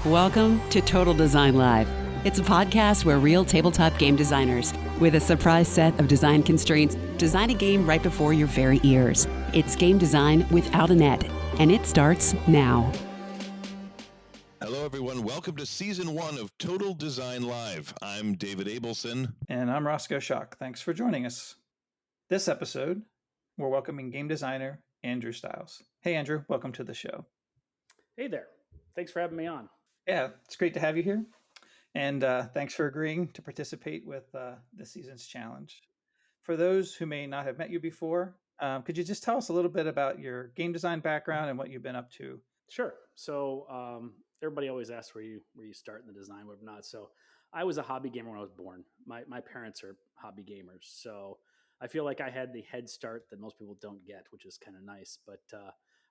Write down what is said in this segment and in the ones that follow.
Welcome to Total Design Live. It's a podcast where real tabletop game designers, with a surprise set of design constraints, design a game right before your very ears. It's game design without a net, and it starts now. Hello, everyone. Welcome to Season 1 of Total Design Live. I'm David Abelson. And I'm Rosco Schock. Thanks for joining us. This episode, we're welcoming game designer Andrew Stiles. Hey, Andrew. Welcome to the show. Hey there. Thanks for having me on. Yeah, it's great to have you here. And thanks for agreeing to participate with this season's challenge. For those who may not have met you before, could you just tell us a little bit about your game design background and what you've been up to? Sure. So everybody always asks where you start in the design, whatnot. So I was a hobby gamer when I was born. My parents are hobby gamers, so I feel like I had the head start that most people don't get, which is kind of nice. But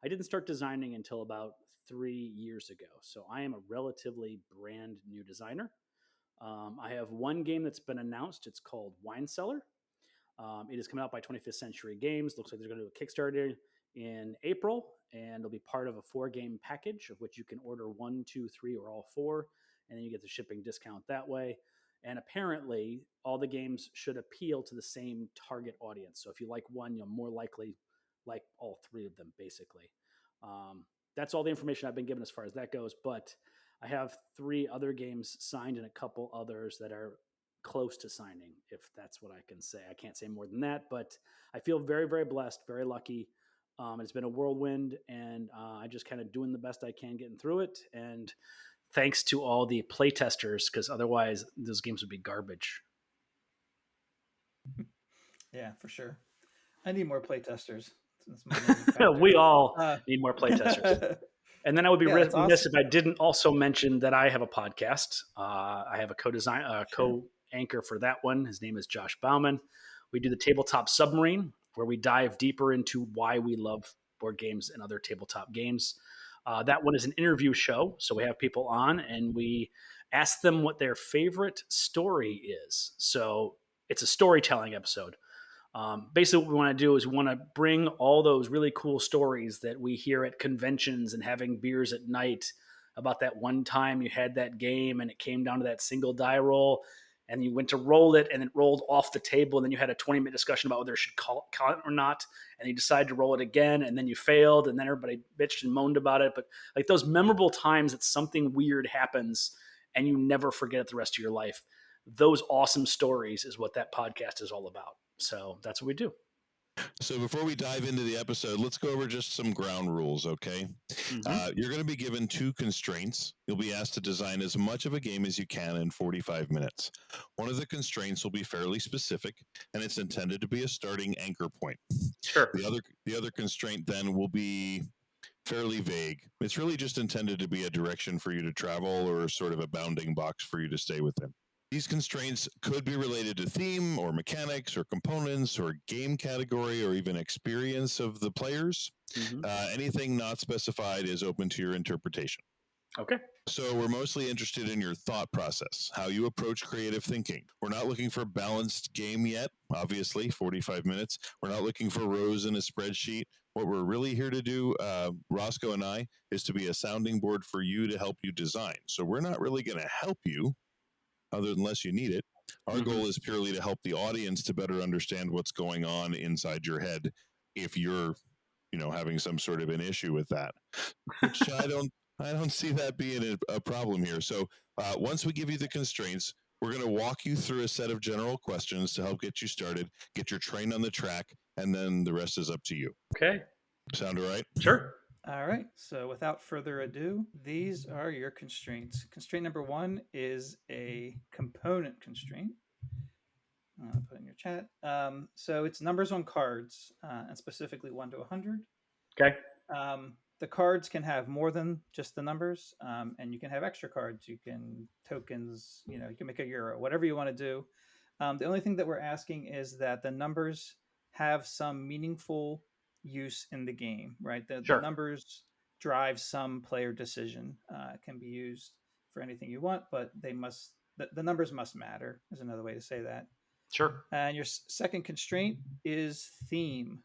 I didn't start designing until about 3 years ago. So I am a relatively brand new designer. I have one game that's been announced. It's called Wine Cellar. It is coming out by 25th Century Games. Looks like they're going to do a Kickstarter in April, and it'll be part of a 4-game package of which you can order 1, 2, 3, or all 4, and then you get the shipping discount that way. And apparently, all the games should appeal to the same target audience. So if you like one, you'll more likely like all 3 of them, basically. That's all the information I've been given as far as that goes. But I have 3 other games signed and a couple others that are close to signing, if that's what I can say. I can't say more than that, but I feel very, very blessed, very lucky. It's been a whirlwind, and I just kind of doing the best I can getting through it. And thanks to all the playtesters, because otherwise those games would be garbage. Yeah, for sure. I need more playtesters. We all need more playtesters. And then I would be remiss if I didn't also mention that I have a podcast. I have a co-anchor for that one. His name is Josh Bauman. We do the Tabletop Submarine, where we dive deeper into why we love board games and other tabletop games. That one is an interview show. So we have people on and we ask them what their favorite story is. So it's a storytelling episode. Basically, what we want to do is we want to bring all those really cool stories that we hear at conventions and having beers at night about that one time you had that game and it came down to that single die roll and you went to roll it and it rolled off the table and then you had a 20-minute discussion about whether it should call it or not, and you decided to roll it again and then you failed and then everybody bitched and moaned about it. But like those memorable times that something weird happens and you never forget it the rest of your life, those awesome stories is what that podcast is all about. So that's what we do. So before we dive into the episode, let's go over just some ground rules, okay? Mm-hmm. You're going to be given 2 constraints. You'll be asked to design as much of a game as you can in 45 minutes. One of the constraints will be fairly specific, and it's intended to be a starting anchor point. Sure. The other constraint then will be fairly vague. It's really just intended to be a direction for you to travel or sort of a bounding box for you to stay within. These constraints could be related to theme or mechanics or components or game category or even experience of the players. Mm-hmm. Anything not specified is open to your interpretation. Okay. So we're mostly interested in your thought process, how you approach creative thinking. We're not looking for a balanced game yet, obviously, 45 minutes. We're not looking for rows in a spreadsheet. What we're really here to do, Rosco and I, is to be a sounding board for you to help you design. So we're not really going to help you unless you need it. Our goal is purely to help the audience to better understand what's going on inside your head if you're, having some sort of an issue with that, which I don't see that being a problem here. So once we give you the constraints, we're going to walk you through a set of general questions to help get you started, get your train on the track, and then the rest is up to you. Okay. Sound all right? Sure. All right. So without further ado, these are your constraints. Constraint number 1 is a component constraint. I'll put it in your chat. So it's numbers on cards, and specifically 1 to 100. Okay. The cards can have more than just the numbers, and you can have extra cards. You can tokens, you can make a euro, whatever you want to do. The only thing that we're asking is that the numbers have some meaningful use in the game, right? Sure. The numbers drive some player decision. It can be used for anything you want, but the numbers must matter, is another way to say that. Sure. And your second constraint is theme.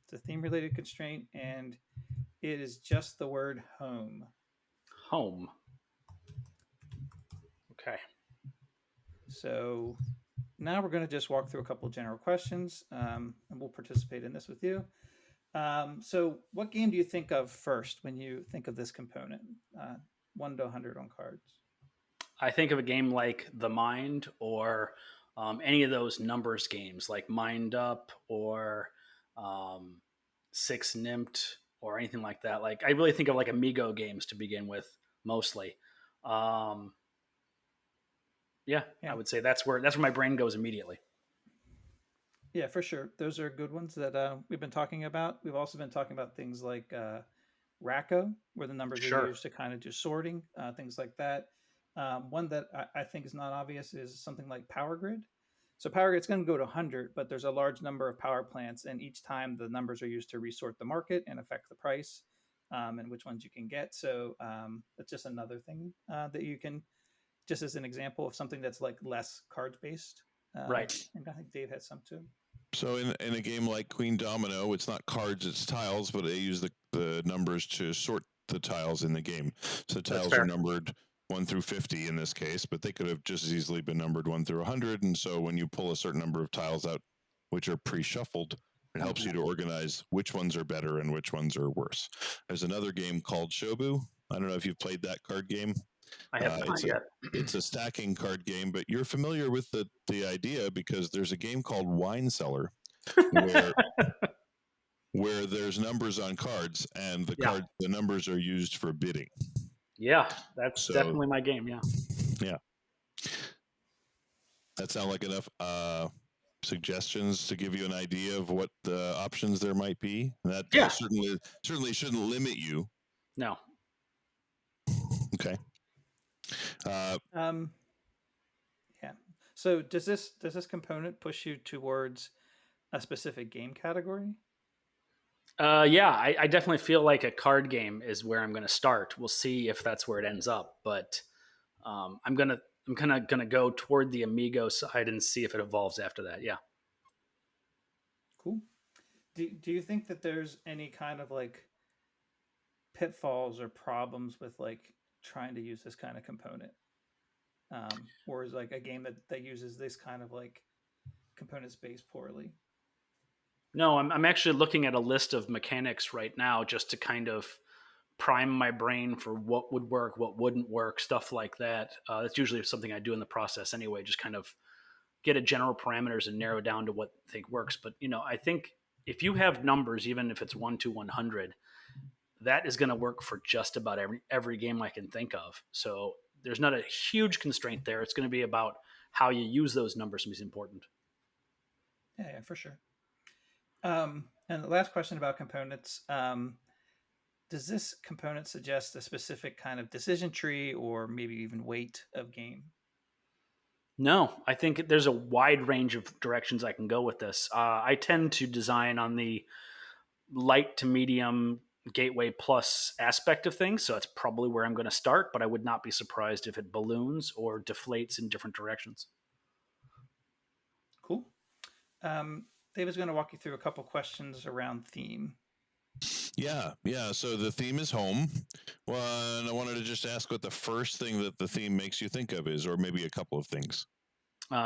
It's a theme-related constraint, and it is just the word home. Home. Okay. So now we're going to just walk through a couple of general questions, and we'll participate in this with you. So what game do you think of first when you think of this component? 1 to 100 on cards. I think of a game like The Mind or any of those numbers games like Mind Up or um, Six Nimmt or anything like that. Like I really think of like Amigo games to begin with, mostly. Um, yeah, I Yeah. would say that's where my brain goes immediately. Yeah, for sure. Those are good ones that we've been talking about. We've also been talking about things like Racco, where the numbers are Sure. used to kind of do sorting, things like that. One that I think is not obvious is something like Power Grid. So Power Grid's going to go to 100, but there's a large number of power plants, and each time the numbers are used to resort the market and affect the price and which ones you can get. So that's just another thing that you can, just as an example of something that's like less cards based. Right. And I think Dave had some too. So in a game like Queen Domino, it's not cards, it's tiles, but they use the numbers to sort the tiles in the game. So tiles are numbered 1 through 50 in this case, but they could have just as easily been numbered 1 through 100. And so when you pull a certain number of tiles out, which are pre-shuffled, it helps you to organize which ones are better and which ones are worse. There's another game called Shobu. I don't know if you've played that card game. I have not yet. It's a stacking card game, but you're familiar with the idea because there's a game called Wine Cellar where where there's numbers on cards and the numbers are used for bidding. Yeah, that's definitely my game. Yeah. Yeah. That sound like enough suggestions to give you an idea of what the options there might be? That certainly shouldn't limit you. No. Okay. Yeah. So does this component push you towards a specific game category? Yeah, I definitely feel like a card game is where I'm going to start. We'll see if that's where it ends up, but I'm kind of gonna go toward the Amigo side and see if it evolves after that. Yeah. Cool. Do you think that there's any kind of like pitfalls or problems with like trying to use this kind of component? Or is like a game that uses this kind of like component space poorly? No, I'm actually looking at a list of mechanics right now just to kind of prime my brain for what would work, what wouldn't work, stuff like that. That's usually something I do in the process anyway, just kind of get a general parameters and narrow down to what I think works. But, I think if you have numbers, even if it's 1 to 100, that is going to work for just about every game I can think of. So there's not a huge constraint there. It's going to be about how you use those numbers is important. Yeah, for sure. And the last question about components. Does this component suggest a specific kind of decision tree or maybe even weight of game? No, I think there's a wide range of directions I can go with this. I tend to design on the light to medium gateway plus aspect of things, so that's probably where I'm going to start, but I would not be surprised if it balloons or deflates in different directions. Cool. David's going to walk you through a couple questions around theme. Yeah. So the theme is home. Well, and I wanted to just ask what the first thing that the theme makes you think of is, or maybe a couple of things.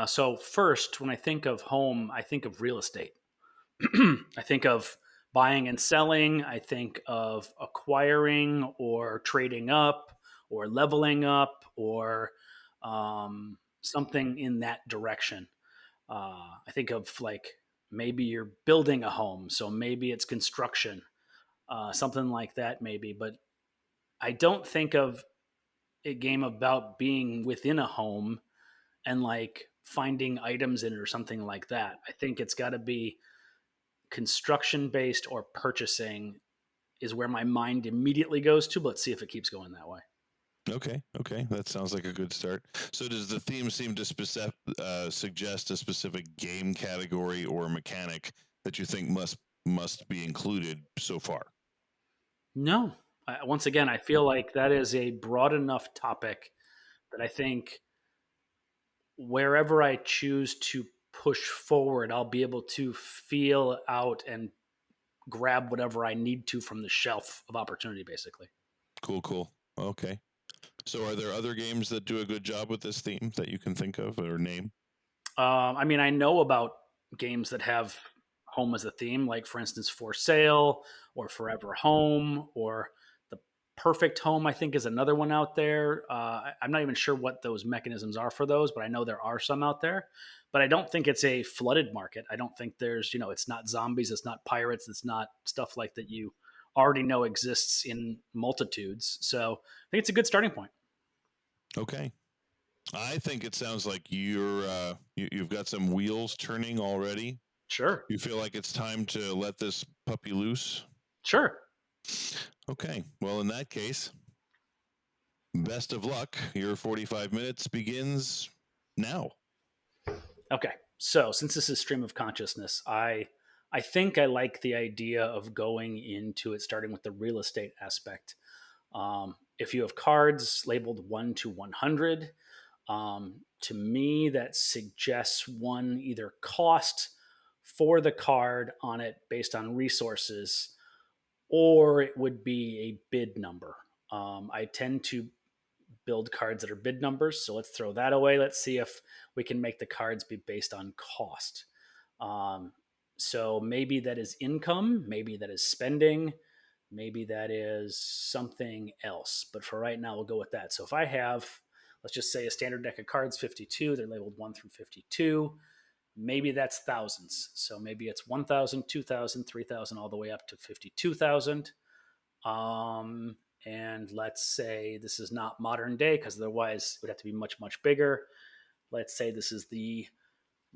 So first, when I think of home, I think of real estate. I think of buying and selling. I think of acquiring or trading up or leveling up or something in that direction. I think of like maybe you're building a home, so maybe it's construction, something like that, maybe. But I don't think of a game about being within a home and like finding items in it or something like that. I think it's got to be construction based or purchasing is where my mind immediately goes to. But let's see if it keeps going that way. Okay, that sounds like a good start. So does the theme seem to suggest a specific game category or mechanic that you think must be included so far? No. Once again, I feel like that is a broad enough topic that I think wherever I choose to push forward, I'll be able to feel out and grab whatever I need to from the shelf of opportunity, basically. Cool. Okay. So are there other games that do a good job with this theme that you can think of or name? I mean, I know about games that have home as a theme, like for instance, For Sale or Forever Home or The Perfect Home. I think is another one out there. I'm not even sure what those mechanisms are for those, but I know there are some out there. But I don't think it's a flooded market. I don't think there's, it's not zombies, it's not pirates, it's not stuff like that you already know exists in multitudes. So I think it's a good starting point. Okay. I think it sounds like you've got some wheels turning already. Sure. You feel like it's time to let this puppy loose? Sure. Okay. Well, in that case, best of luck. Your 45 minutes begins now. Okay. So since this is stream of consciousness, I think I like the idea of going into it starting with the real estate aspect. If you have cards labeled 1 to 100, to me that suggests one either cost for the card on it based on resources, or it would be a bid number. I tend to build cards that are bid numbers. So let's throw that away. Let's see if we can make the cards be based on cost. Um, so maybe that is income, maybe that is spending, maybe that is something else. But for right now, we'll go with that. So if I have, let's just say a standard deck of cards, 52, they're labeled 1 through 52. Maybe that's thousands. So maybe it's 1,000, 2,000, 3,000, all the way up to 52,000. Um, and let's say this is not modern day because otherwise it would have to be much, much bigger. Let's say this is the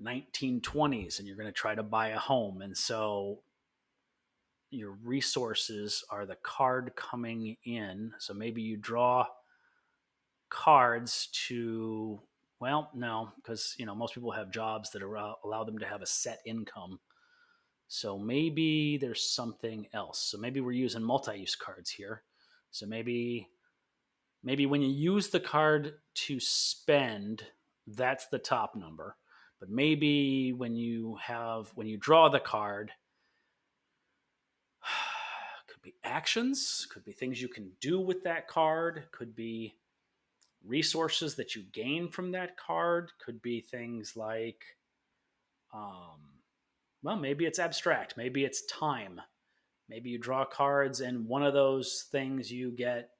1920s and you're going to try to buy a home. And so your resources are the card coming in. So maybe you draw cards to, well, no, because, most people have jobs that allow them to have a set income. So maybe there's something else. So maybe we're using multi-use cards here. So maybe when you use the card to spend, that's the top number. But maybe when you draw the card, could be actions, could be things you can do with that card, could be resources that you gain from that card, could be things like, well, maybe it's abstract, maybe it's time. Maybe you draw cards, and one of those things you get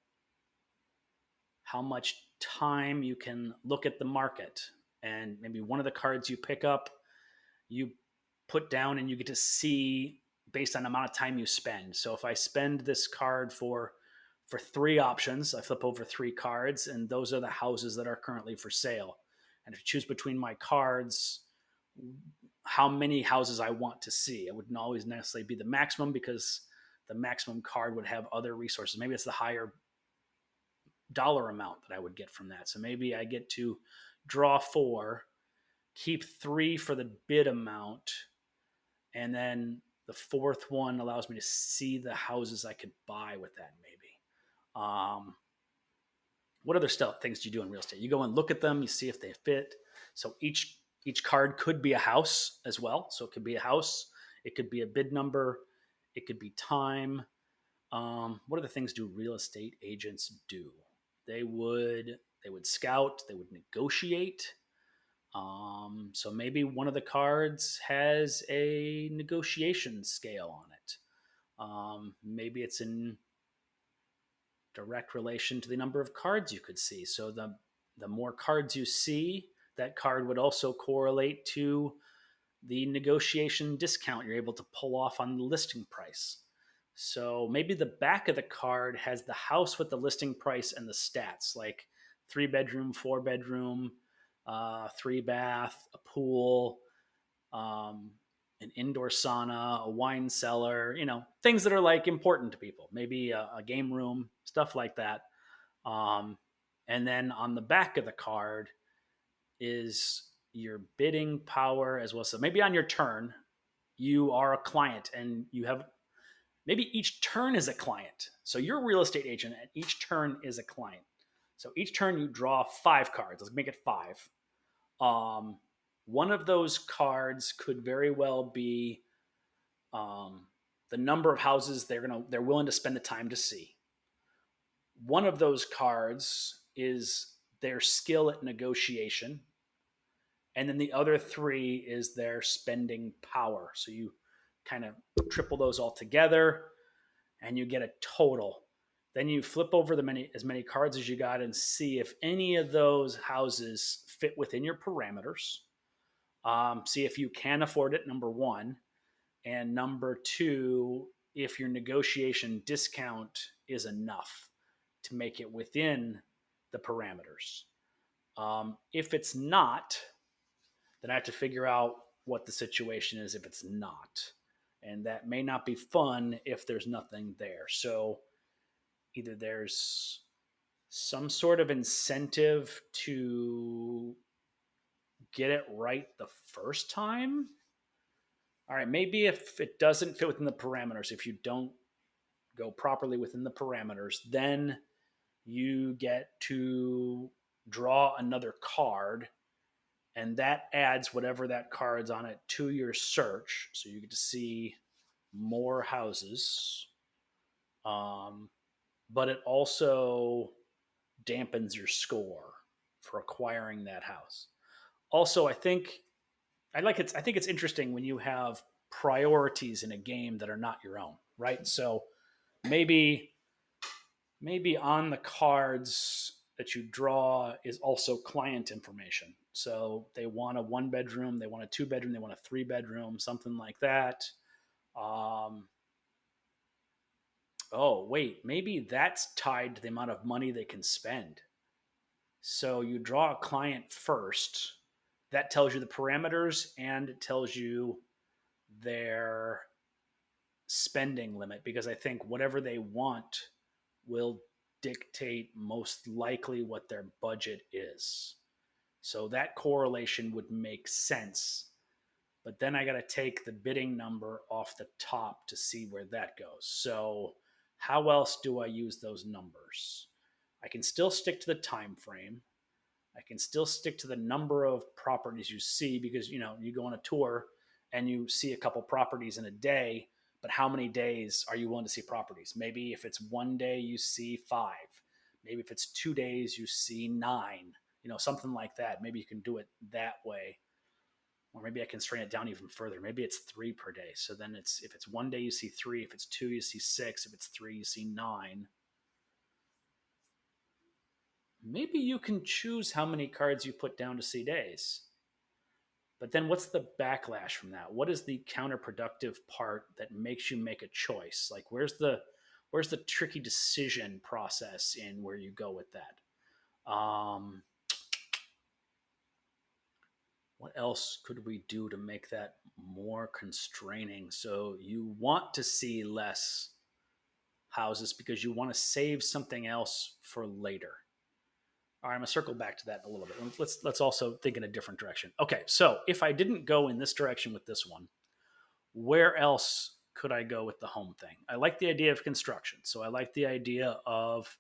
how much time you can look at the market. And maybe one of the cards you pick up, you put down and you get to see based on the amount of time you spend. So if I spend this card for 3 options, I flip over 3 cards, and those are the houses that are currently for sale. And if I choose between my cards, how many houses I want to see. It wouldn't always necessarily be the maximum because the maximum card would have other resources. Maybe it's the higher dollar amount that I would get from that. So maybe I get to draw 4, keep 3 for the bid amount, and then the 4th one allows me to see the houses I could buy with that maybe. What other things do you do in real estate? You go and look at them, you see if they fit. So each card could be a house as well. So it could be a house, it could be a bid number, it could be time. What other things do real estate agents do? They would scout, they would negotiate. So maybe one of the cards has a negotiation scale on it. Maybe it's in direct relation to the number of cards you could see. So the more cards you see, that card would also correlate to the negotiation discount you're able to pull off on the listing price. So maybe the back of the card has the house with the listing price and the stats, like 3-bedroom, 4-bedroom, 3-bath, a pool, an indoor sauna, a wine cellar, things that are like important to people, maybe a game room, stuff like that. And then on the back of the card is your bidding power as well. So maybe on your turn, you are a client and you have maybe each turn is a client. So you're a real estate agent and each turn is a client. So each turn you draw 5 cards. Let's make it 5. One of those cards could very well be the number of houses they're willing to spend the time to see. One of those cards is their skill at negotiation. And then the other 3 is their spending power. So you kind of triple those all together and you get a total. Then you flip over as many cards as you got and see if any of those houses fit within your parameters. See if you can afford it, number 1. And number 2, if your negotiation discount is enough to make it within the parameters. If it's not, then I have to figure out what the situation is if it's not. And that may not be fun if there's nothing there. So either there's some sort of incentive to get it right the first time. All right, maybe if it doesn't fit within the parameters, if you don't go properly within the parameters, then you get to draw another card, and that adds whatever that card's on it to your search. So you get to see more houses. But it also dampens your score for acquiring that house. Also, I think it's interesting when you have priorities in a game that are not your own, right? So maybe on the cards that you draw is also client information. So they want a 1-bedroom, they want a 2-bedroom, they want a 3-bedroom, something like that. Oh, wait, maybe that's tied to the amount of money they can spend. So you draw a client first. That tells you the parameters and it tells you their spending limit, because I think whatever they want will dictate most likely what their budget is. So that correlation would make sense. But then I got to take the bidding number off the top to see where that goes. So how else do I use those numbers? I can still stick to the time frame. I can still stick to the number of properties you see, because you go on a tour and you see a couple properties in a day, but how many days are you willing to see properties? Maybe if it's 1 day you see 5. Maybe if it's 2 days you see 9. Something like that. Maybe you can do it that way. Or maybe I can strain it down even further. Maybe it's 3 per day. So then if it's 1 day you see 3, if it's 2 you see 6, if it's 3 you see 9. Maybe you can choose how many cards you put down to see days. But then what's the backlash from that? What is the counterproductive part that makes you make a choice? Like where's the tricky decision process in where you go with that? What else could we do to make that more constraining? So you want to see less houses because you want to save something else for later. All right, I'm gonna circle back to that in a little bit. Let's also think in a different direction. Okay, so if I didn't go in this direction with this one, where else could I go with the home thing? I like the idea of construction. So I like the idea of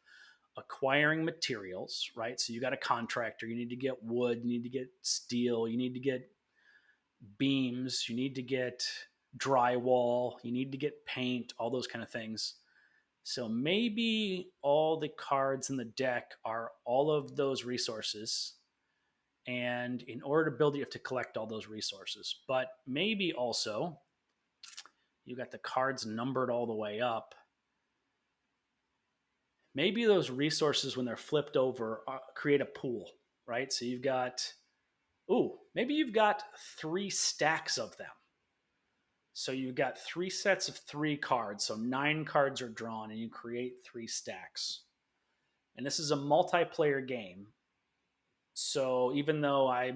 acquiring materials, right? So you got a contractor, you need to get wood, you need to get steel, you need to get beams, you need to get drywall, you need to get paint, all those kind of things. So maybe all the cards in the deck are all of those resources. And in order to build it, you have to collect all those resources. But maybe also you got the cards numbered all the way up. Maybe those resources, when they're flipped over, create a pool, right? So maybe you've got 3 stacks of them. So you've got 3 sets of 3 cards. So 9 cards are drawn and you create 3 stacks. And this is a multiplayer game. So even though I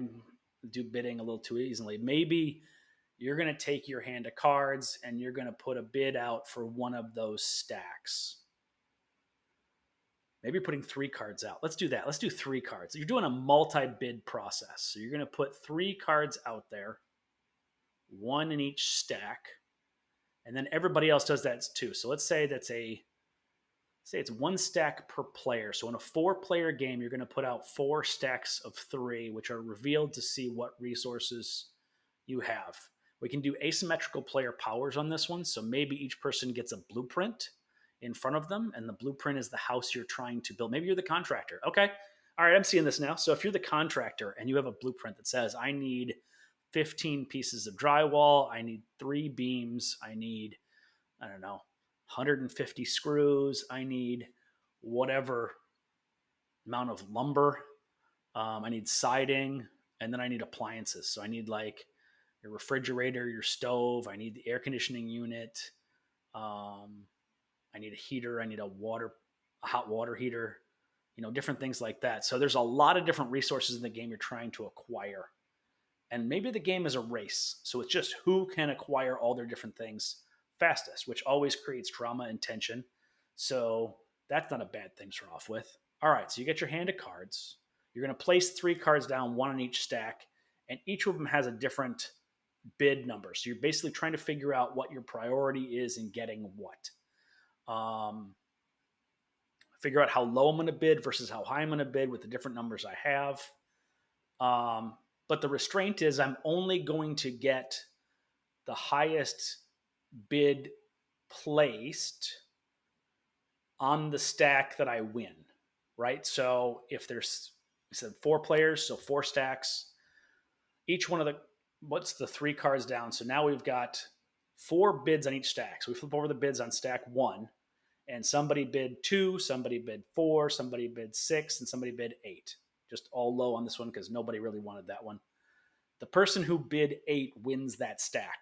do bidding a little too easily, maybe you're going to take your hand of cards and you're going to put a bid out for one of those stacks. Maybe you're putting 3 cards out. Let's do that. Let's do 3 cards. You're doing a multi-bid process. So you're going to put 3 cards out there, 1 in each stack, and then everybody else does that too. So let's say it's 1 stack per player. So in a 4-player game, you're going to put out 4 stacks of 3, which are revealed to see what resources you have. We can do asymmetrical player powers on this one. So maybe each person gets a blueprint in front of them, and the blueprint is the house you're trying to build. Maybe you're the contractor. Okay, All right, I'm seeing this now. So if you're the contractor and you have a blueprint that says, I need 15 pieces of drywall, I need 3 beams, I need, I don't know, 150 screws, I need whatever amount of lumber, I need siding, and then I need appliances. So I need like your refrigerator, your stove, I need the air conditioning unit, um, I need a heater, I need a hot water heater, different things like that. So there's a lot of different resources in the game you're trying to acquire. And maybe the game is a race. So it's just who can acquire all their different things fastest, which always creates drama and tension. So that's not a bad thing to start off with. All right, so you get your hand of cards. You're going to place 3 cards down, 1 on each stack, and each of them has a different bid number. So you're basically trying to figure out what your priority is in getting what. Figure out how low I'm going to bid versus how high I'm going to bid with the different numbers I have. But the restraint is I'm only going to get the highest bid placed on the stack that I win, right? So if there's, we said 4 players, so 4 stacks, each one of the, what's the 3 cards down? So now we've got 4 bids on each stack. So we flip over the bids on stack 1, and somebody bid 2, somebody bid 4, somebody bid 6, and somebody bid 8. Just all low on this one because nobody really wanted that one. The person who bid 8 wins that stack.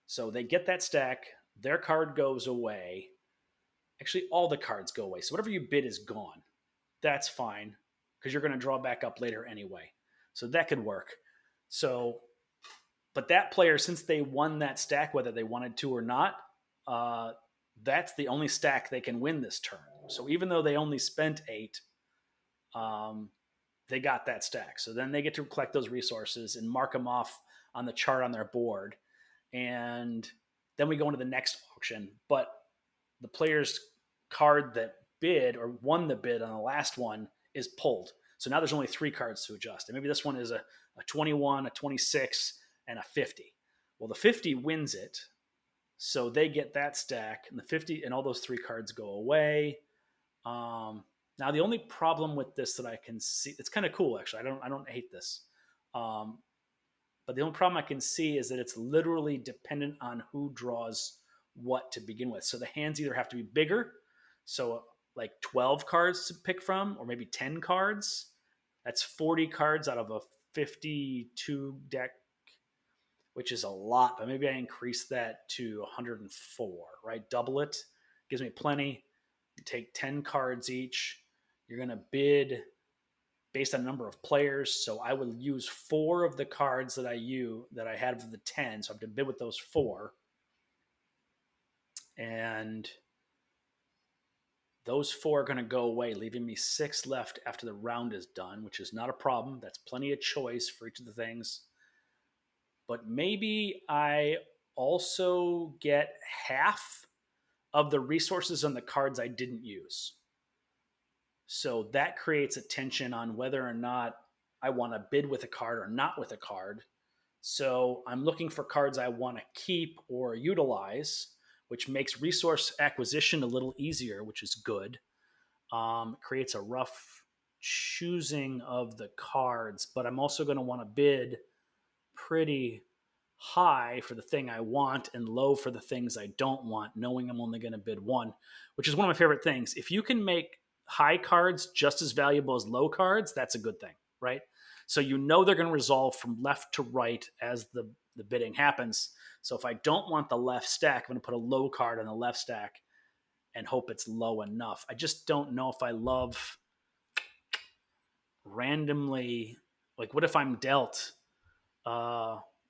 So they get that stack, their card goes away. Actually, all the cards go away. So whatever you bid is gone. That's fine because you're going to draw back up later anyway. So that could work. So, but that player, since they won that stack, whether they wanted to or not, that's the only stack they can win this turn. So even though they only spent 8, they got that stack. So then they get to collect those resources and mark them off on the chart on their board. And then we go into the next auction. But the player's card that bid or won the bid on the last one is pulled. So now there's only 3 cards to adjust. And maybe this one is a 21, a 26, and a 50. Well, the 50 wins it. So they get that stack, and the 50 and all those 3 cards go away. Now the only problem with this that I can see, it's kind of cool actually. I don't hate this. But the only problem I can see is that it's literally dependent on who draws what to begin with. So the hands either have to be bigger, so like 12 cards to pick from, or maybe 10 cards. That's 40 cards out of a 52 deck, which is a lot, but maybe I increase that to 104, right? Double it. Gives me plenty. You take 10 cards each. You're going to bid based on number of players. So I will use 4 of the cards that I had of the 10. So I have to bid with those 4. And those 4 are going to go away, leaving me 6 left after the round is done, which is not a problem. That's plenty of choice for each of the things. But maybe I also get half of the resources on the cards I didn't use. So that creates a tension on whether or not I want to bid with a card or not with a card. So I'm looking for cards I want to keep or utilize, which makes resource acquisition a little easier, which is good. Creates a rough choosing of the cards, but I'm also going to want to bid pretty high for the thing I want and low for the things I don't want, knowing I'm only going to bid 1, which is one of my favorite things. If you can make high cards just as valuable as low cards, that's a good thing, right? So they're going to resolve from left to right as the bidding happens. So if I don't want the left stack, I'm going to put a low card on the left stack and hope it's low enough. I just don't know if I love randomly, like what if I'm dealt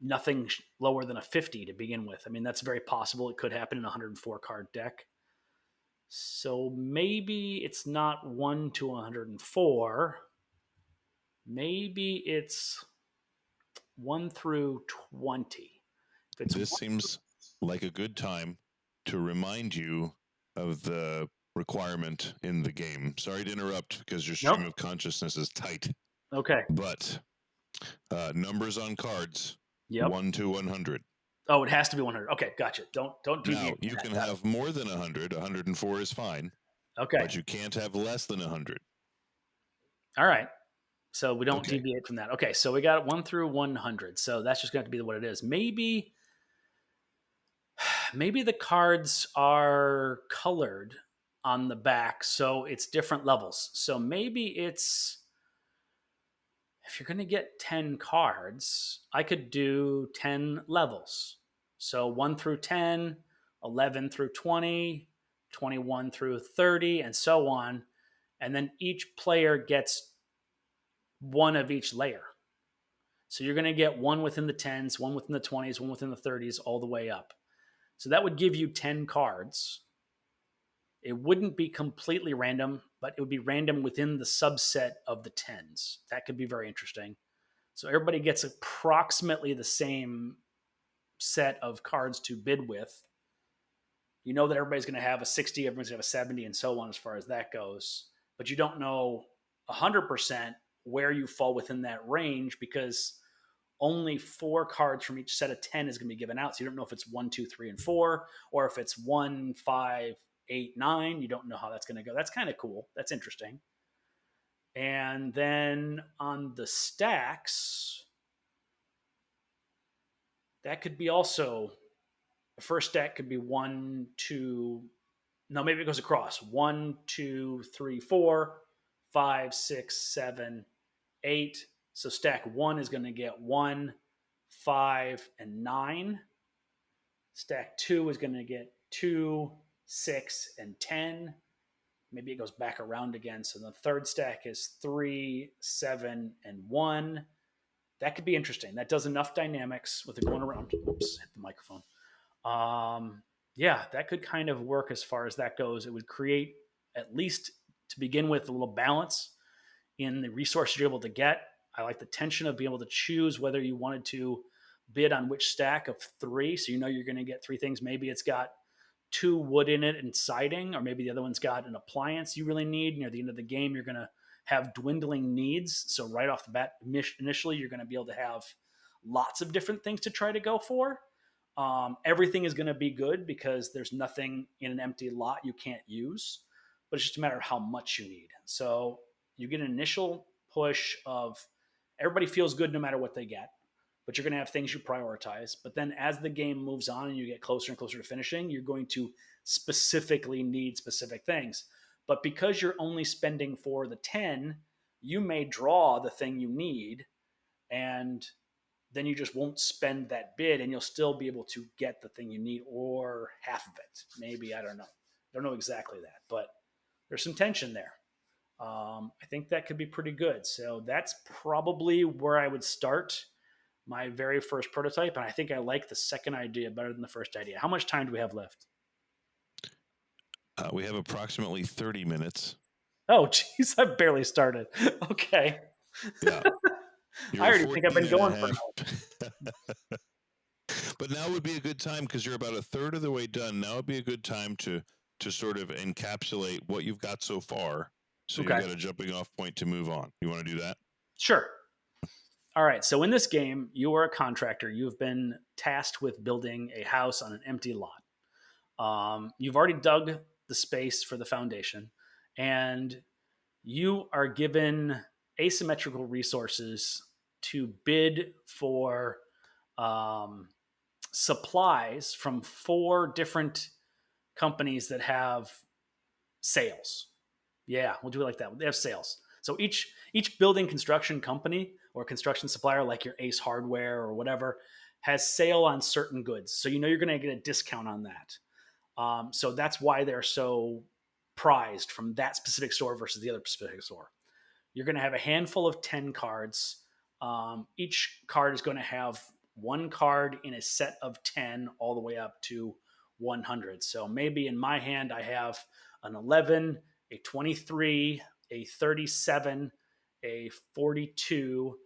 nothing lower than a 50 to begin with? I mean, that's very possible. It could happen in a 104 card deck. So maybe it's not 1 to 104. Maybe it's 1 through 20. This seems like a good time to remind you of the requirement in the game. Sorry to interrupt because your stream of consciousness is tight. Okay. But numbers on cards, 1 to 100. Oh, it has to be 100. Okay, gotcha. Don't deviate. Now, you can have more than 100. 104 is fine. Okay. But you can't have less than 100. All right. So we don't Okay. deviate from that. Okay. So we got 1 through 100. So that's just going to be what it is. Maybe the cards are colored on the back, so it's different levels. So maybe it's, if you're going to get 10 cards, I could do 10 levels. So 1 through 10, 11 through 20, 21 through 30, and so on. And then each player gets one of each layer. So you're going to get one within the 10s, one within the 20s, one within the 30s, all the way up. So that would give you 10 cards. It wouldn't be completely random, but it would be random within the subset of the 10s. That could be very interesting. So everybody gets approximately the same set of cards to bid with. You know that everybody's going to have a 60, everyone's going to have a 70, and so on as far as that goes. But you don't know 100% where you fall within that range because only 4 cards from each set of 10 is going to be given out. So you don't know if it's 1, 2, 3, and 4, or if it's 1, 5, 8, 9. You don't know how that's going to go. That's kind of cool. That's interesting. And then on the stacks, that could be also, the first stack could be 1, 2, no, maybe it goes across 1, 2, 3, 4, 5, 6, 7, 8. So stack 1 is going to get 1, 5, and 9. Stack 2 is going to get 2, 6, and 10. Maybe it goes back around again. So the third stack is 3, 7, and 1. That could be interesting. That does enough dynamics with it going around. Oops, hit the microphone. Yeah, that could kind of work as far as that goes. It would create, at least to begin with, a little balance in the resources you're able to get. I like the tension of being able to choose whether you wanted to bid on which stack of 3. So you know you're going to get 3 things. Maybe it's got 2 wood in it and siding, or maybe the other one's got an appliance you really need. Near the end of the game, you're going to have dwindling needs. So right off the bat, initially, you're going to be able to have lots of different things to try to go for. Everything is going to be good because there's nothing in an empty lot you can't use, but it's just a matter of how much you need. So you get an initial push of everybody feels good no matter what they get, but you're going to have things you prioritize. But then as the game moves on and you get closer and closer to finishing, you're going to specifically need specific things. But because you're only spending for the 10, you may draw the thing you need, and then you just won't spend that bid and you'll still be able to get the thing you need, or half of it. Maybe, I don't know. I don't know exactly that, but there's some tension there. I think that could be pretty good. So that's probably where I would start my very first prototype. And I think I like the second idea better than the first idea. How much time do we have left? We have approximately 30 minutes. Oh, geez, I barely started. Okay. Yeah. I already think I've been going for an hour. But now would be a good time because you're about a third of the way done. Now would be a good time to sort of encapsulate what you've got so far. So you've got a jumping off point to move on. You want to do that? Sure. All right. So in this game, you are a contractor. You've been tasked with building a house on an empty lot. You've already dug the space for the foundation, and you are given asymmetrical resources to bid for supplies from 4 different companies that have sales. Yeah, we'll do it like that. They have sales. So each building construction company or construction supplier, like your Ace Hardware or whatever, has sale on certain goods. So you know you're going to get a discount on that. So that's why they're so prized from that specific store versus the other specific store. You're going to have a handful of 10 cards. Each card is going to have 1 card in a set of 10 all the way up to 100. So maybe in my hand, I have an 11, a 23, a 37, a 42,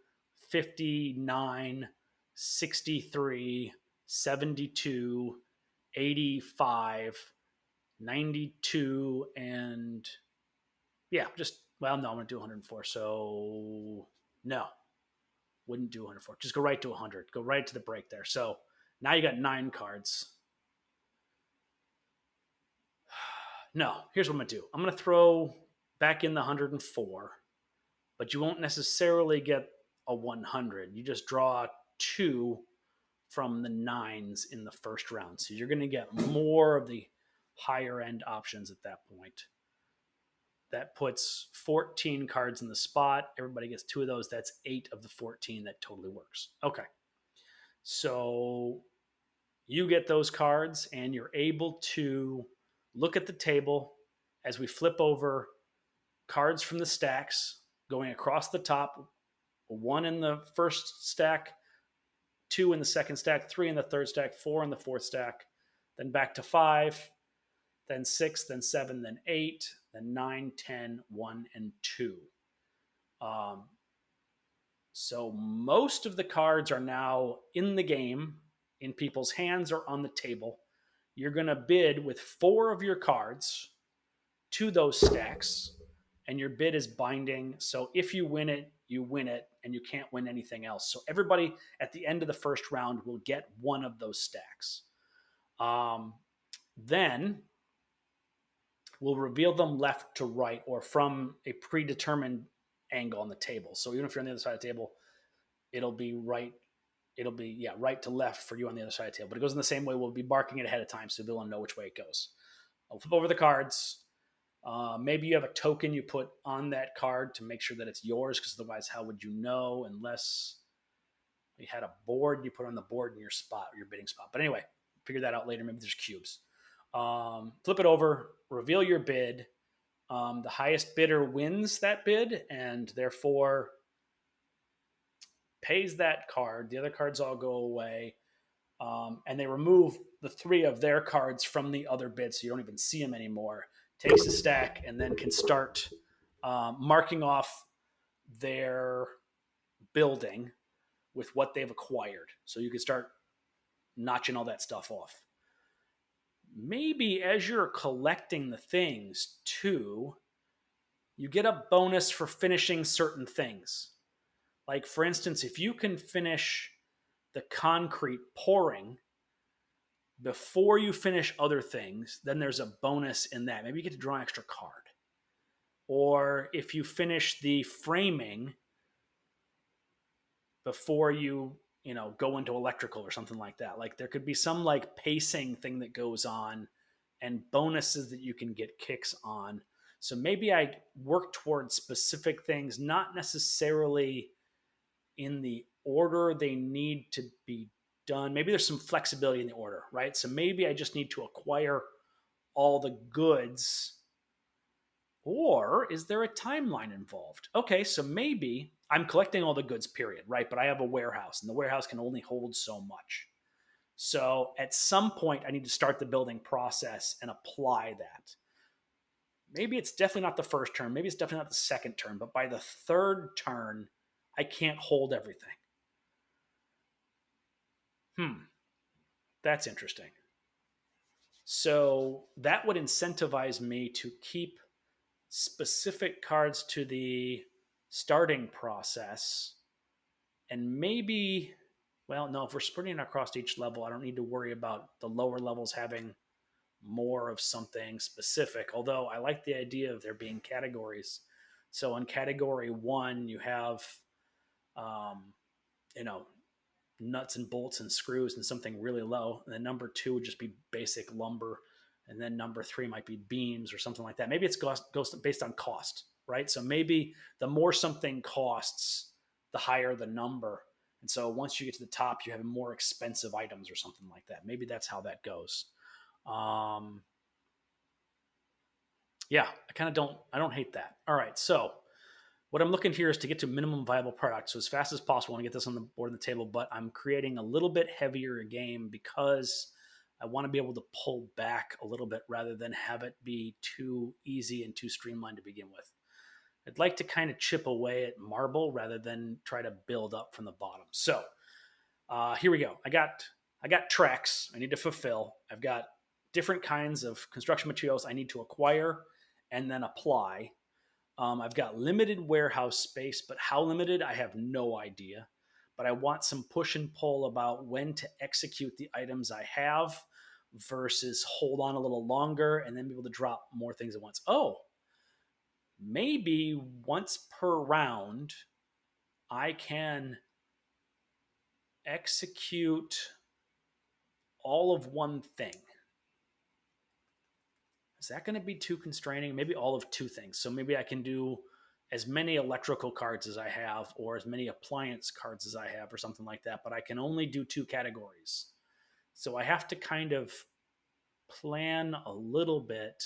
59, 63, 72, 85, 92, and yeah, just, well, no, I'm going to do 104. So no, wouldn't do 104. Just go right to 100. Go right to the break there. So now you got 9 cards. No, here's what I'm going to do. I'm going to throw back in the 104, but you won't necessarily get a 100. You just draw 2 from the 9s in the first round. So you're going to get more of the higher end options at that point. That puts 14 cards in the spot. Everybody gets 2 of those. That's 8 of the 14. That totally works. Okay. So you get those cards and you're able to look at the table as we flip over cards from the stacks going across the top, 1 in the first stack, 2 in the second stack, 3 in the third stack, 4 in the fourth stack, then back to 5, then 6, then 7, then 8, then 9, 10, 1, and 2. So most of the cards are now in the game, in people's hands or on the table. You're going to bid with 4 of your cards to those stacks, and your bid is binding. So if you win it, and you can't win anything else. So everybody at the end of the first round will get 1 of those stacks. Then we'll reveal them left to right or from a predetermined angle on the table. So even if you're on the other side of the table, it'll be right. It'll be right to left for you on the other side of the table. But it goes in the same way. We'll be marking it ahead of time so you'll know which way it goes. I'll flip over the cards. Maybe you have a token you put on that card to make sure that it's yours, because otherwise, how would you know unless you had a board you put on the board in your spot, or your bidding spot? But anyway, figure that out later. Maybe there's cubes. Flip it over, reveal your bid. The highest bidder wins that bid and therefore pays that card. The other cards all go away. And they remove the 3 of their cards from the other bid, so you don't even see them anymore. Takes a stack and then can start marking off their building with what they've acquired. So you can start notching all that stuff off. Maybe as you're collecting the things too, you get a bonus for finishing certain things. Like, for instance, if you can finish the concrete pouring before you finish other things, then there's a bonus in that. Maybe you get to draw an extra card. Or if you finish the framing before you go into electrical or something like that. Like, there could be some like pacing thing that goes on and bonuses that you can get kicks on. So maybe I work towards specific things, not necessarily in the order they need to be done. Maybe there's some flexibility in the order, right? So maybe I just need to acquire all the goods. Or is there a timeline involved? Okay, so maybe I'm collecting all the goods, period, right? But I have a warehouse, and the warehouse can only hold so much. So at some point, I need to start the building process and apply that. Maybe it's definitely not the first turn. Maybe it's definitely not the second turn. But by the third turn, I can't hold everything. That's interesting. So that would incentivize me to keep specific cards to the starting process. And maybe, if we're spreading across each level, I don't need to worry about the lower levels having more of something specific. Although I like the idea of there being categories. So in category 1, you have, nuts and bolts and screws and something really low. And then number 2 would just be basic lumber. And then number 3 might be beams or something like that. Maybe it's goes based on cost, right? So maybe the more something costs, the higher the number. And so once you get to the top, you have more expensive items or something like that. Maybe that's how that goes. I don't hate that. All right. So what I'm looking here is to get to minimum viable product. So as fast as possible, I want to get this on the board and the table, but I'm creating a little bit heavier game because I want to be able to pull back a little bit rather than have it be too easy and too streamlined to begin with. I'd like to kind of chip away at marble rather than try to build up from the bottom. So here we go. I got tracks I need to fulfill. I've got different kinds of construction materials I need to acquire and then apply. I've got limited warehouse space, but how limited, I have no idea. But I want some push and pull about when to execute the items I have versus hold on a little longer and then be able to drop more things at once. Oh, maybe once per round, I can execute all of one thing. Is that going to be too constraining? Maybe all of two things. So maybe I can do as many electrical cards as I have, or as many appliance cards as I have, or something like that. But I can only do two categories. So I have to kind of plan a little bit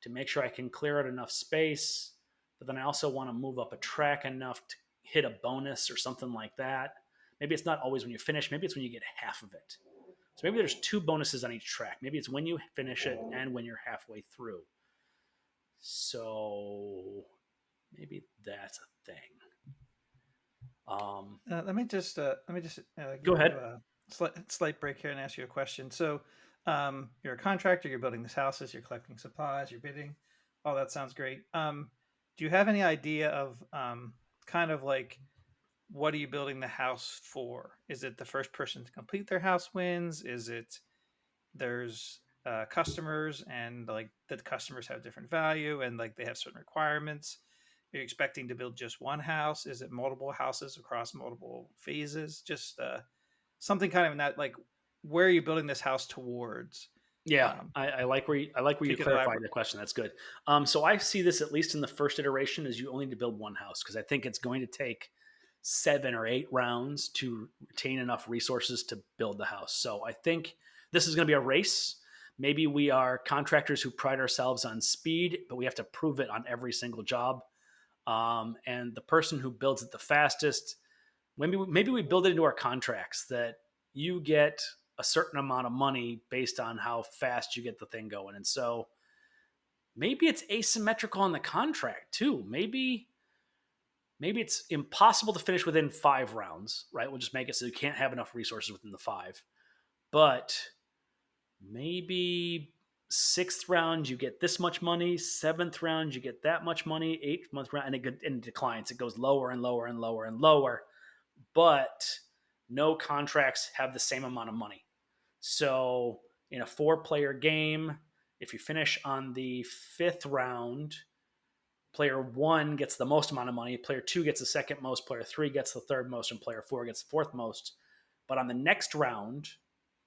to make sure I can clear out enough space. But then I also want to move up a track enough to hit a bonus or something like that. Maybe it's not always when you finish. Maybe it's when you get half of it. So maybe there's two bonuses on each track. Maybe it's when you finish it and when you're halfway through. So maybe that's a thing. Let me just Go give ahead. you a slight break here and ask you a question. So, you're a contractor. You're building these houses. You're collecting supplies. You're bidding. All that sounds great. Do you have any idea of kind of like what are you building the house for? Is it the first person to complete their house wins? Is it there's customers and like the customers have different value and like they have certain requirements? Are you expecting to build just one house? Is it multiple houses across multiple phases? Just something kind of in that like where are you building this house towards? Yeah, Um, I like where if you you could clarified elaborate. the question. That's good. So I see this at least in the first iteration as you only need to build one house because I think it's going to take 7 or 8 rounds to retain enough resources to build the house. So I think this is going to be a race. Maybe we are contractors who pride ourselves on speed, but we have to prove it on every single job. And the person who builds it the fastest, maybe we build it into our contracts that you get a certain amount of money based on how fast you get the thing going. And so maybe it's asymmetrical on the contract too. Maybe it's impossible to finish within 5 rounds, right? We'll just make it so you can't have enough resources within the 5. But maybe 6th round you get this much money, 7th round you get that much money, 8th round and it declines. It goes lower and lower and lower and lower. But no contracts have the same amount of money. So in a 4-player game, if you finish on the 5th round, player 1 gets the most amount of money, player 2 gets the second most, player 3 gets the third most, and player 4 gets the fourth most. But on the next round,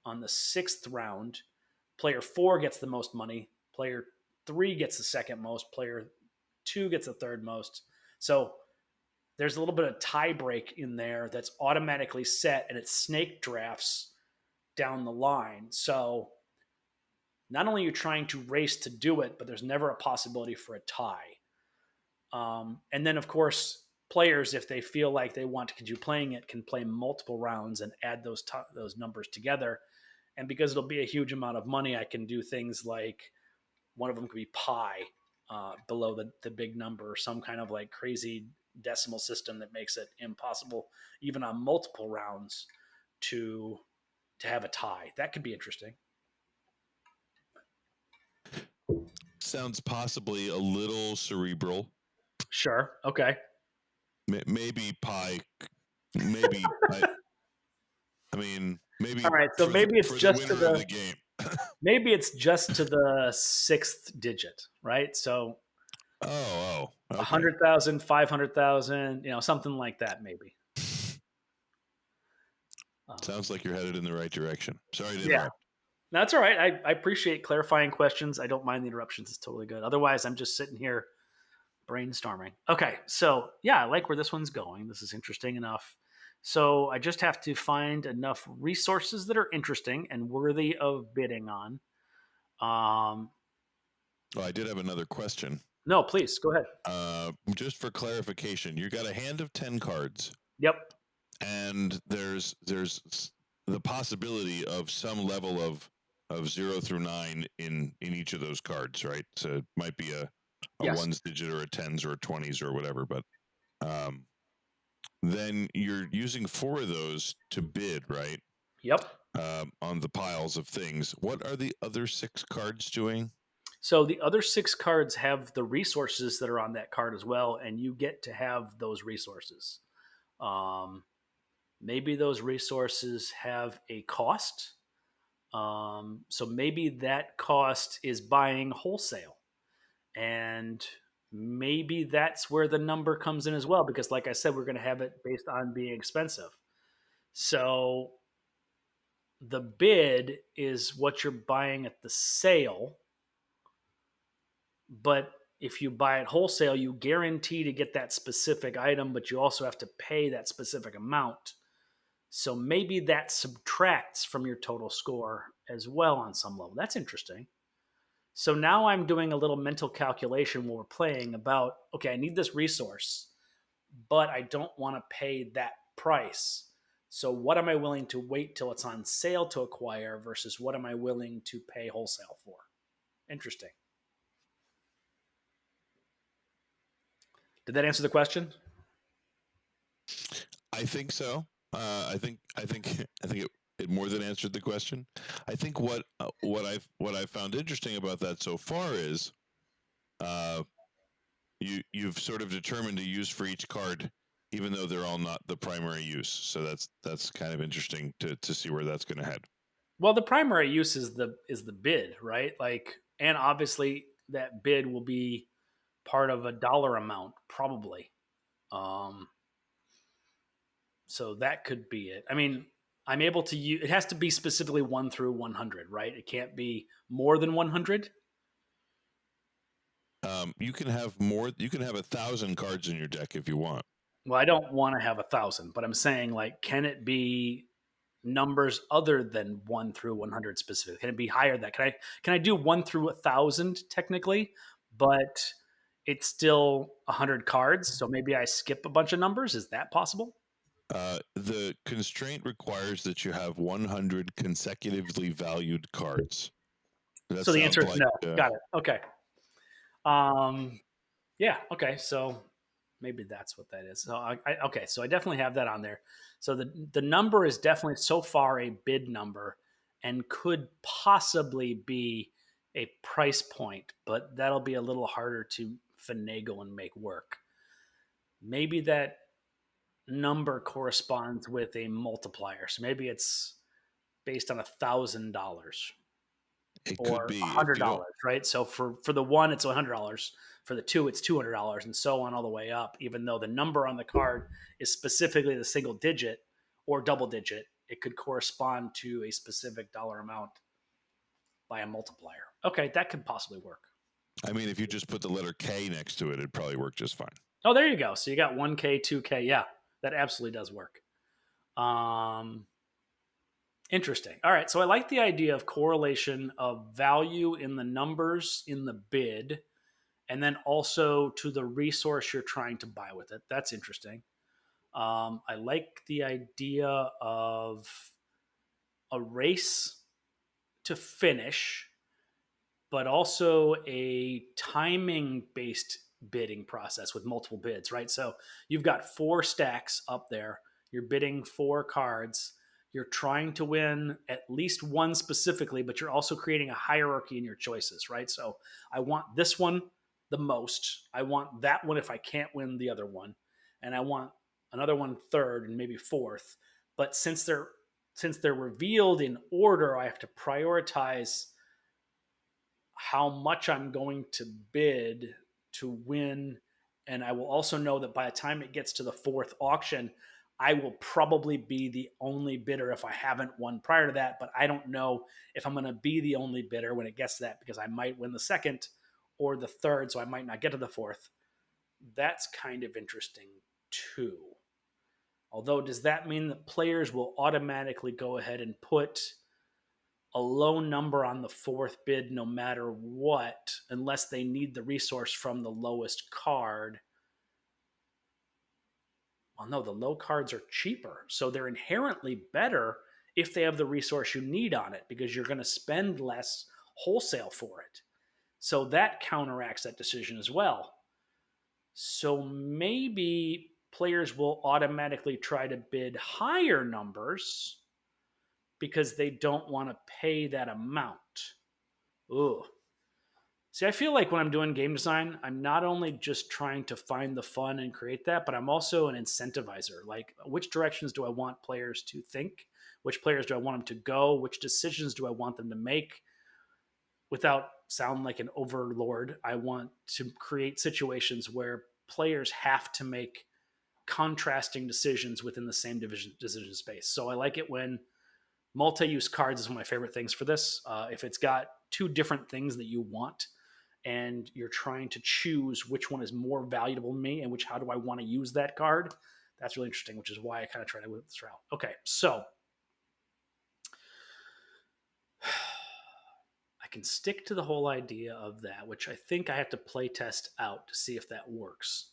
on the 6th round, player 4 gets the most money, player 3 gets the second most, player 2 gets the third most. So there's a little bit of tie break in there that's automatically set and it snake drafts down the line. So not only are you trying to race to do it, but there's never a possibility for a tie. And then, of course, players, if they feel like they want to continue playing it, can play multiple rounds and add those numbers together. And because it'll be a huge amount of money, I can do things like one of them could be pi below the big number, or some kind of like crazy decimal system that makes it impossible, even on multiple rounds, to have a tie. That could be interesting. Sounds possibly a little cerebral. Sure. Okay. Maybe pi. Maybe I mean maybe. All right. So maybe it's for the just to winner of the the game. maybe it's just to the 6th digit, right? So Okay. 100,000, 500,000, something like that, maybe. Sounds like you're headed in the right direction. Sorry to Yeah. interrupt. That's all right. I appreciate clarifying questions. I don't mind the interruptions. It's totally good. Otherwise, I'm just sitting here brainstorming. Okay, so yeah, I like where this one's going. This is interesting enough. So I just have to find enough resources that are interesting and worthy of bidding on. Oh, I did have another question. No, please go ahead. Just for clarification, you got a hand of 10 cards. Yep. And there's the possibility of some level of 0 through 9 in each of those cards, right? So it might be a Yes. ones digit or a tens or a 20s or whatever, but then you're using 4 of those to bid, right? Yep. On the piles of things. What are the other 6 cards doing? So the other 6 cards have the resources that are on that card as well, and you get to have those resources. Maybe those resources have a cost. So maybe that cost is buying wholesale. And maybe that's where the number comes in as well. Because, like I said, we're going to have it based on being expensive. So the bid is what you're buying at the sale, but if you buy it wholesale, you guarantee to get that specific item, but you also have to pay that specific amount. So maybe that subtracts from your total score as well on some level. That's interesting. So now I'm doing a little mental calculation while we're playing about, okay, I need this resource, but I don't want to pay that price. So what am I willing to wait till it's on sale to acquire versus what am I willing to pay wholesale for? Interesting. Did that answer the question? I think so. I think it more than answered the question. I think what I've found interesting about that so far is uh, you've sort of determined a use for each card, even though they're all not the primary use. So that's kind of interesting to see where that's going to head. Well, the primary use is the bid, right? Like, and obviously that bid will be part of a dollar amount, probably. Um, so that could be it. I mean, I'm able to use. It has to be specifically 1 through 100, right? It can't be more than 100. You can have more. You can have 1,000 cards in your deck if you want. Well, I don't want to have 1,000, but I'm saying, like, can it be numbers other than 1 through 100 specifically? Can it be higher than that? Can I do 1 through 1,000 technically, but it's still 100 cards? So maybe I skip a bunch of numbers. Is that possible? The constraint requires that you have 100 consecutively valued cards. That So the answer sounds is like no. Got it. Okay. Um, yeah. Okay. So maybe that's what that is. So okay. So I definitely have that on there. So the number is definitely so far a bid number, and could possibly be a price point, but that'll be a little harder to finagle and make work. Maybe that number corresponds with a multiplier. So maybe it's based on $1,000 it could or a be if hundred you don't. dollars, right? So for the one, it's $100. For the two, it's $200, and so on all the way up. Even though the number on the card is specifically the single digit or double digit, it could correspond to a specific dollar amount by a multiplier. Okay, that could possibly work. I mean, if you just put the letter K next to it, it'd probably work just fine. Oh, there you go. So you got 1K, 2K. Yeah, that absolutely does work. Um, Interesting. All right. So I like the idea of correlation of value in the numbers in the bid, and then also to the resource you're trying to buy with it. That's interesting. I like the idea of a race to finish, but also a timing based bidding process with multiple bids, right? So you've got 4 stacks up there. You're bidding 4 cards. You're trying to win at least one specifically, but you're also creating a hierarchy in your choices, right? So I want this one the most. I want that one if I can't win the other one. And I want another one third and maybe fourth. But since they're revealed in order, I have to prioritize how much I'm going to bid to win. And I will also know that by the time it gets to the 4th auction, I will probably be the only bidder if I haven't won prior to that. But I don't know if I'm going to be the only bidder when it gets to that, because I might win the 2nd or the 3rd, so I might not get to the 4th. That's kind of interesting too. Although, does that mean that players will automatically go ahead and put a low number on the 4th bid no matter what, unless they need the resource from the lowest card? Well, no, the low cards are cheaper. So they're inherently better if they have the resource you need on it, because you're going to spend less wholesale for it. So that counteracts that decision as well. So maybe players will automatically try to bid higher numbers because they don't want to pay that amount. Ooh. See, I feel like when I'm doing game design, I'm not only just trying to find the fun and create that, but I'm also an incentivizer. Like, which directions do I want players to think? Which players do I want them to go? Which decisions do I want them to make without sound like an overlord. I want to create situations where players have to make contrasting decisions within the same decision space. So I like it when multi-use cards is one of my favorite things for this. If it's got two different things that you want, and you're trying to choose which one is more valuable to me and how do I want to use that card, that's really interesting, which is why I kind of try to go this route. Okay, so I can stick to the whole idea of that, which I think I have to play test out to see if that works.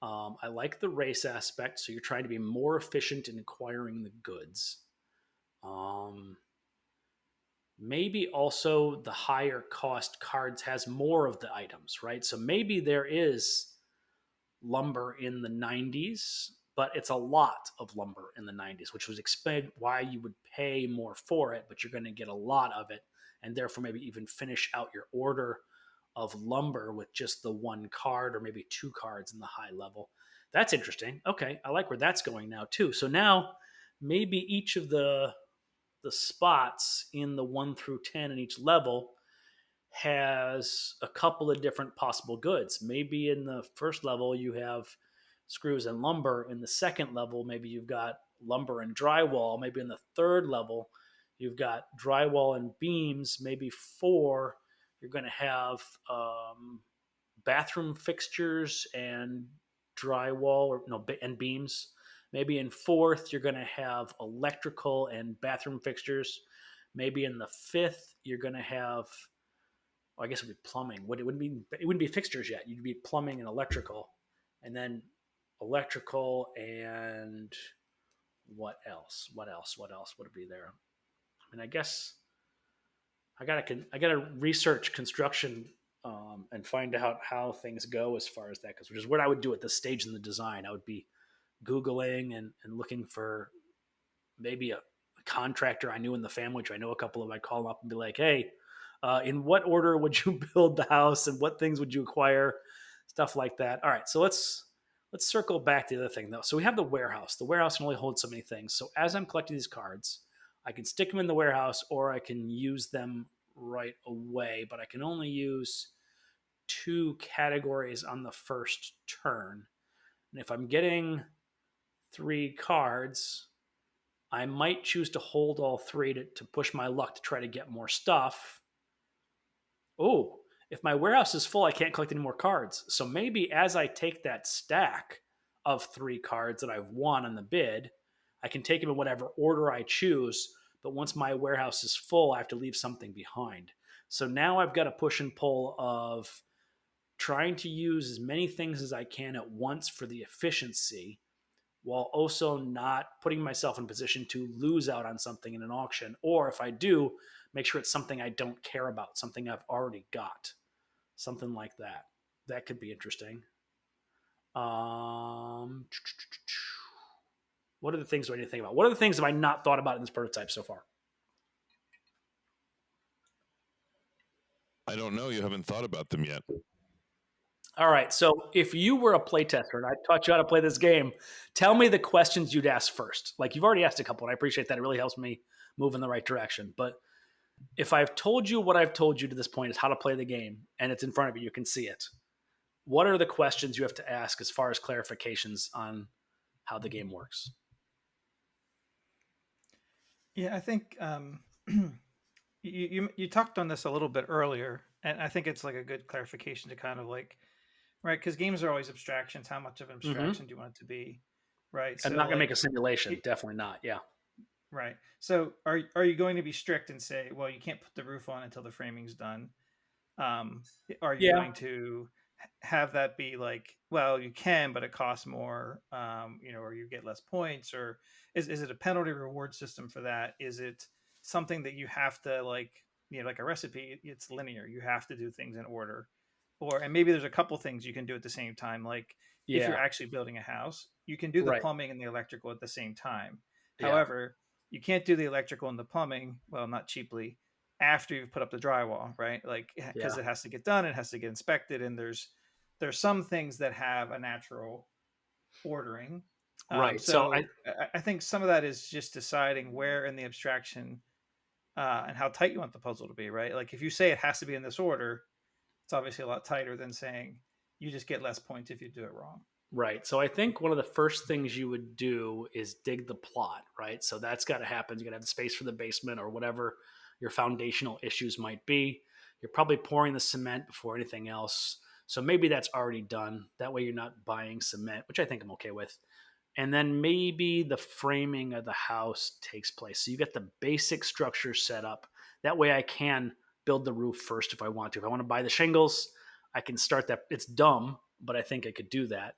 I like the race aspect, so you're trying to be more efficient in acquiring the goods. Maybe also the higher cost cards has more of the items, right? So maybe there is lumber in the 90s, but it's a lot of lumber in the 90s, which would explain why you would pay more for it, but you're going to get a lot of it, and therefore maybe even finish out your order of lumber with just the one card or maybe two cards in the high level. That's interesting. Okay, I like where that's going now too. So now maybe each of the spots in the 1 through 10 in each level has a couple of different possible goods. Maybe in the first level you have screws and lumber. In the second level, maybe you've got lumber and drywall. Maybe in the third level, you've got drywall and beams. Maybe 4, you're going to have bathroom fixtures and drywall, or no, and beams. Maybe in 4th, you're going to have electrical and bathroom fixtures. Maybe in the 5th, you're going to have, I guess it would be plumbing. It wouldn't be fixtures yet. You'd be plumbing and electrical, and then electrical and what else? What would be there? I mean, I guess I gotta research construction and find out how things go as far as that goes, which is what I would do at this stage in the design. I would be Googling and looking for maybe a contractor I knew in the family, which I know a couple of. I'd call them up and be like, hey, in what order would you build the house and what things would you acquire? Stuff like that. All right, so let's circle back to the other thing though. So we have the warehouse. The warehouse can only hold so many things. So as I'm collecting these cards, I can stick them in the warehouse or I can use them right away, but I can only use 2 categories on the first turn. And if I'm getting 3 cards, I might choose to hold all 3 to push my luck to try to get more stuff. Oh, if my warehouse is full, I can't collect any more cards. So maybe as I take that stack of 3 cards that I've won on the bid, I can take them in whatever order I choose. But once my warehouse is full, I have to leave something behind. So now I've got a push and pull of trying to use as many things as I can at once for the efficiency, while also not putting myself in position to lose out on something in an auction. Or if I do, make sure it's something I don't care about, something I've already got, something like that. That could be interesting. What are the things do I need to think about? What are the things have I not thought about in this prototype so far? I don't know. You haven't thought about them yet. All right. So if you were a playtester and I taught you how to play this game, tell me the questions you'd ask first. Like you've already asked a couple, and I appreciate that. It really helps me move in the right direction. But if I've told you what I've told you to this point is how to play the game, and it's in front of you, you can see it. What are the questions you have to ask as far as clarifications on how the game works? Yeah, I think you talked on this a little bit earlier, and I think it's like a good clarification to kind of like, right? Because games are always abstractions. How much of an abstraction do you want it to be, right? I'm So not going to like, make a simulation. Definitely not. Yeah. right. So are you going to be strict and say, well, you can't put the roof on until the framing's done? Are you going to have that be like, well, you can, but it costs more, or you get less points, or is it a penalty reward system for that? Is it something that you have to like, like a recipe, it's linear. You have to do things in order, and maybe there's a couple things you can do at the same time. Like if you're actually building a house, you can do the plumbing and the electrical at the same time. However, you can't do the electrical and the plumbing, well, not cheaply, after you've put up the drywall, right? Like because it has to get done, it has to get inspected, and there's some things that have a natural ordering. Right. So I think some of that is just deciding where in the abstraction and how tight you want the puzzle to be, right? Like if you say it has to be in this order, it's obviously a lot tighter than saying you just get less points if you do it wrong. Right. So I think one of the first things you would do is dig the plot, right? So that's got to happen. You got to have the space for the basement or whatever your foundational issues might be. You're probably pouring the cement before anything else. So maybe that's already done. That way you're not buying cement, which I think I'm okay with. And then maybe the framing of the house takes place. So you get the basic structure set up. That way I can build the roof first if I want to. If I want to buy the shingles, I can start that. It's dumb, but I think I could do that.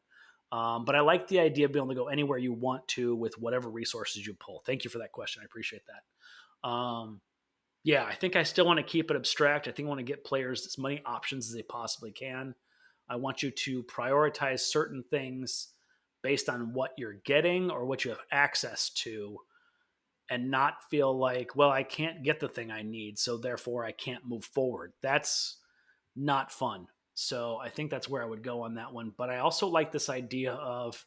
But I like the idea of being able to go anywhere you want to with whatever resources you pull. Thank you for that question. I appreciate that. Yeah, I think I still want to keep it abstract. I think I want to get players as many options as they possibly can. I want you to prioritize certain things based on what you're getting or what you have access to, and not feel like, well, I can't get the thing I need, so therefore I can't move forward. That's not fun. So I think that's where I would go on that one. But I also like this idea of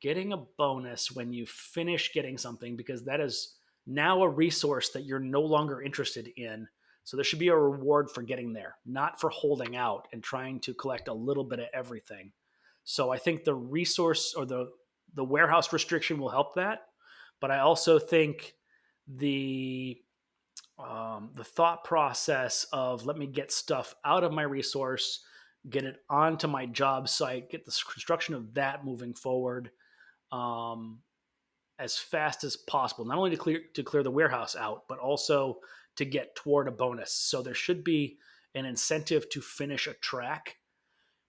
getting a bonus when you finish getting something, because that is now a resource that you're no longer interested in. So there should be a reward for getting there, not for holding out and trying to collect a little bit of everything. So I think the resource or the warehouse restriction will help that. But I also think the the thought process of let me get stuff out of my resource, get it onto my job site, get the construction of that moving forward, um, as fast as possible. Not only to clear the warehouse out, but also to get toward a bonus. So there should be an incentive to finish a track,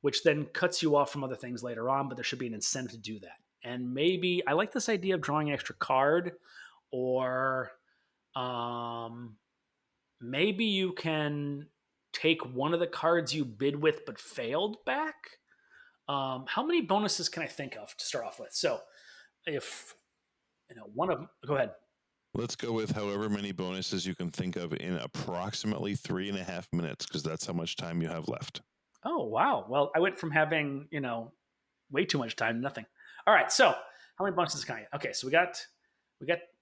which then cuts you off from other things later on. But there should be an incentive to do that. And maybe I like this idea of drawing an extra card, or um, maybe you can take one of the cards you bid with but failed back. How many bonuses can I think of to start off with? So if one of them, go ahead. Let's go with however many bonuses you can think of in approximately 3.5 minutes, because that's how much time you have left. Oh, wow. Well, I went from having, way too much time to nothing. All right. So how many bonuses can I get? Okay. So we got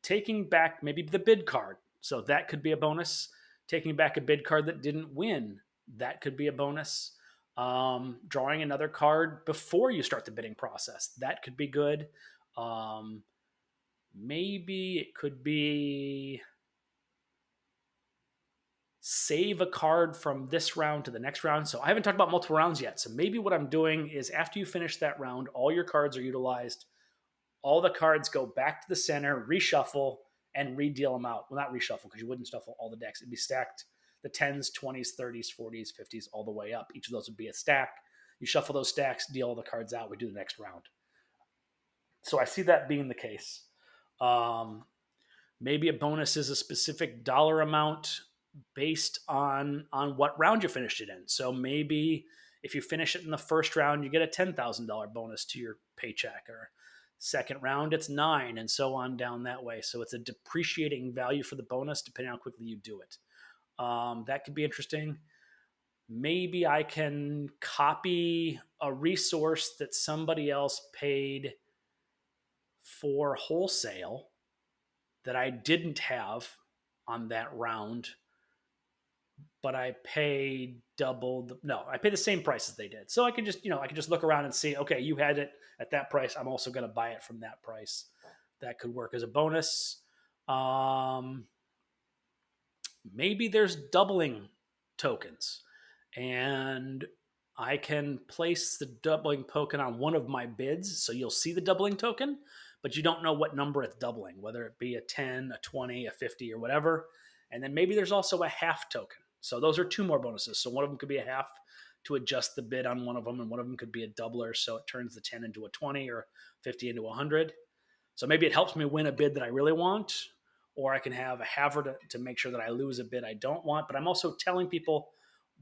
taking back maybe the bid card. So that could be a bonus. Taking back a bid card that didn't win. That could be a bonus. Drawing another card before you start the bidding process. That could be good. Maybe it could be save a card from this round to the next round. So I haven't talked about multiple rounds yet. So maybe what I'm doing is after you finish that round, all your cards are utilized. All the cards go back to the center, reshuffle, and re-deal them out. Well, not reshuffle, because you wouldn't shuffle all the decks. It'd be stacked the 10s, 20s, 30s, 40s, 50s, all the way up. Each of those would be a stack. You shuffle those stacks, deal all the cards out. We do the next round. So I see that being the case. Maybe a bonus is a specific dollar amount based on what round you finished it in. So maybe if you finish it in the first round, you get a $10,000 bonus to your paycheck, or second round it's 9, and so on down that way. So it's a depreciating value for the bonus depending on how quickly you do it. That could be interesting. Maybe I can copy a resource that somebody else paid for wholesale that I didn't have on that round, but I pay I pay the same price as they did. So I can just, I can just look around and see, okay, you had it at that price. I'm also going to buy it from that price. That could work as a bonus. Maybe there's doubling tokens, and I can place the doubling token on one of my bids. So you'll see the doubling token, but you don't know what number it's doubling, whether it be a 10, a 20, a 50, or whatever. And then maybe there's also a half token. So those are 2 more bonuses. So one of them could be a half to adjust the bid on one of them, and one of them could be a doubler. So it turns the 10 into a 20 or 50 into 100. So maybe it helps me win a bid that I really want, or I can have a haver to make sure that I lose a bid I don't want. But I'm also telling people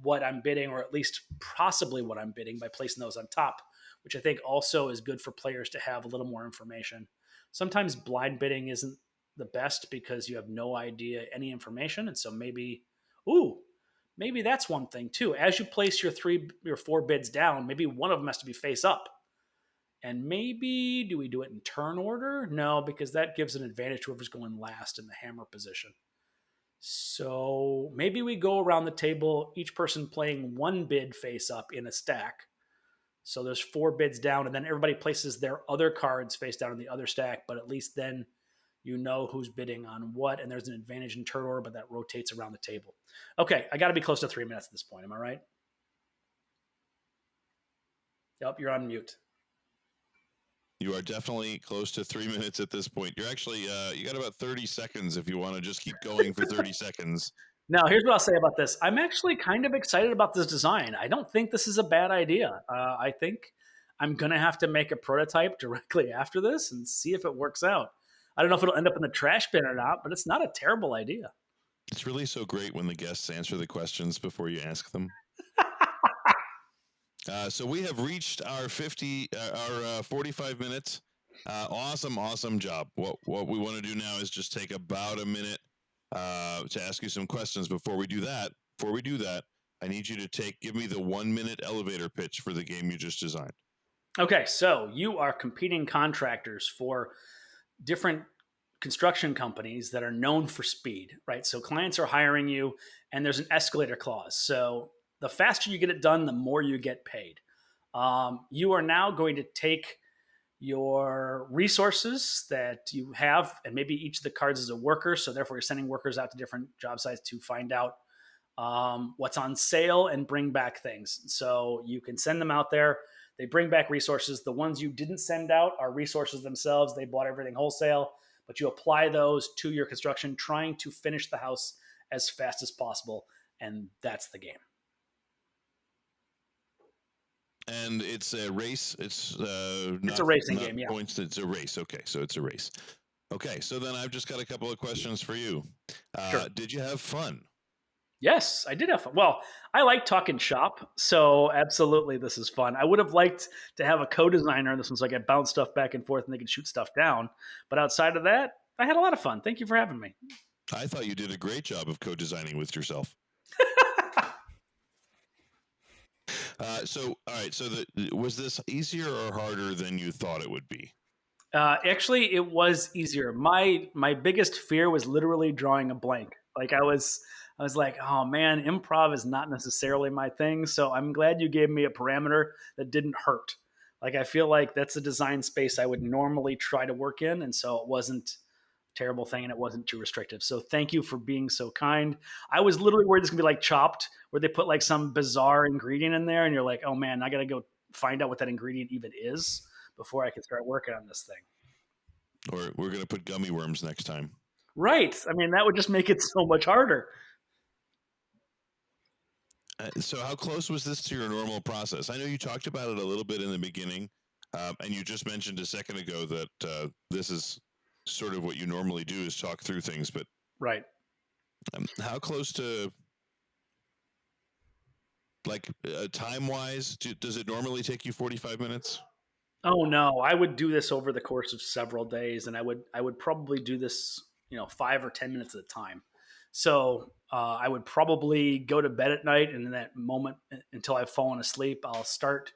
what I'm bidding, or at least possibly what I'm bidding, by placing those on top, which I think also is good for players to have a little more information. Sometimes blind bidding isn't the best because you have no idea any information. And so maybe that's one thing too. As you place your 3 or 4 bids down, maybe one of them has to be face up. And maybe, do we do it in turn order? No, because that gives an advantage to whoever's going last in the hammer position. So maybe we go around the table, each person playing one bid face up in a stack. So there's 4 bids down, and then everybody places their other cards face down in the other stack, but at least then you know who's bidding on what, and there's an advantage in turn order, but that rotates around the table. Okay, I got to be close to 3 minutes at this point. Am I right? Yep, you're on mute. You are definitely close to 3 minutes at this point. You're actually, you got about 30 seconds if you want to just keep going for 30 seconds. Now, here's what I'll say about this. I'm actually kind of excited about this design. I don't think this is a bad idea. I think I'm going to have to make a prototype directly after this and see if it works out. I don't know if it'll end up in the trash bin or not, but it's not a terrible idea. It's really so great when the guests answer the questions before you ask them. So we have reached our 45 minutes. Awesome job. What we want to do now is just take about a minute to ask you some questions. Before we do that, I need you to give me the 1 minute elevator pitch for the game you just designed. Okay, so you are competing contractors for different construction companies that are known for speed, right? So clients are hiring you, and there's an escalator clause. So the faster you get it done, the more you get paid. You are now going to take your resources that you have, and maybe each of the cards is a worker. So therefore, you're sending workers out to different job sites to find out what's on sale and bring back things. So you can send them out there. They bring back resources. The ones you didn't send out are resources themselves. They bought everything wholesale, but you apply those to your construction, trying to finish the house as fast as possible. And that's the game. And it's a race. It's a racing game, yeah. Points. It's a race. Okay, so it's a race. Okay, so then I've just got a couple of questions for you. Sure. Did you have fun? Yes, I did have fun. Well, I like talking shop, so absolutely this is fun. I would have liked to have a co-designer in this one so I could bounce stuff back and forth and they could shoot stuff down. But outside of that, I had a lot of fun. Thank you for having me. I thought you did a great job of co-designing with yourself. So, all right. So, was this easier or harder than you thought it would be? Actually, it was easier. My biggest fear was literally drawing a blank. Like I was like, oh man, improv is not necessarily my thing. So I'm glad you gave me a parameter that didn't hurt. Like I feel like that's a design space I would normally try to work in, and so it wasn't a terrible thing and it wasn't too restrictive. So thank you for being so kind. I was literally worried this could be like Chopped, where they put like some bizarre ingredient in there, and you're like, oh man, I got to go find out what that ingredient even is before I can start working on this thing. Or we're going to put gummy worms next time. Right. I mean, that would just make it so much harder. So how close was this to your normal process? I know you talked about it a little bit in the beginning, and you just mentioned a second ago that this is sort of what you normally do is talk through things, but right. How close to, like, time-wise, does it normally take you 45 minutes? Oh no, I would do this over the course of several days, and I would probably do this, 5 or 10 minutes at a time. So I would probably go to bed at night, and in that moment until I've fallen asleep, I'll start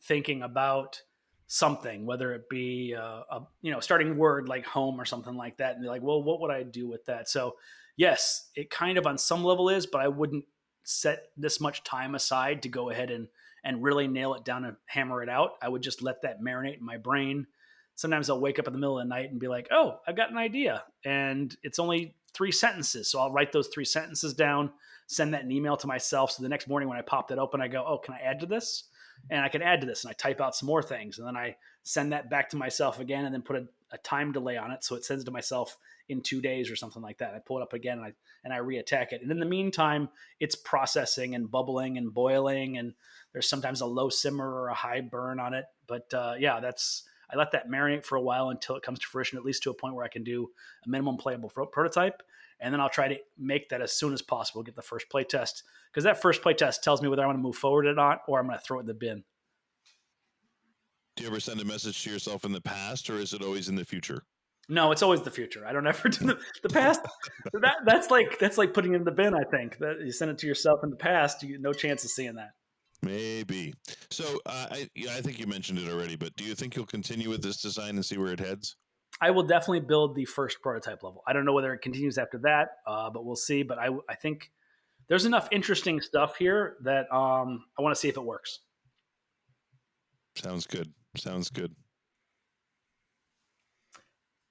thinking about something, whether it be a starting word like home or something like that, and be like, well, what would I do with that? So yes, it kind of on some level is, but I wouldn't set this much time aside to go ahead and really nail it down and hammer it out. I would just let that marinate in my brain. Sometimes I'll wake up in the middle of the night and be like, oh, I've got an idea. And it's only 3 sentences. So I'll write those 3 sentences down, send that in email to myself. So the next morning when I pop that open, I go, oh, can I add to this? And I can add to this. And I type out some more things. And then I send that back to myself again and then put a time delay on it. So it sends to myself in 2 days or something like that. I pull it up again and I reattack it. And in the meantime, it's processing and bubbling and boiling. And there's sometimes a low simmer or a high burn on it. But I let that marinate for a while until it comes to fruition, at least to a point where I can do a minimum playable prototype. And then I'll try to make that as soon as possible, get the first play test. Because that first play test tells me whether I'm going to move forward or not, or I'm going to throw it in the bin. Do you ever send a message to yourself in the past, or is it always in the future? No, it's always the future. I don't ever do the past. That's like putting it in the bin, I think. That you send it to yourself in the past, you no chance of seeing that. Maybe. So I think you mentioned it already, but do you think you'll continue with this design and see where it heads? I will definitely build the first prototype level. I don't know whether it continues after that, but we'll see. But I think there's enough interesting stuff here that I want to see if it works. Sounds good. Sounds good.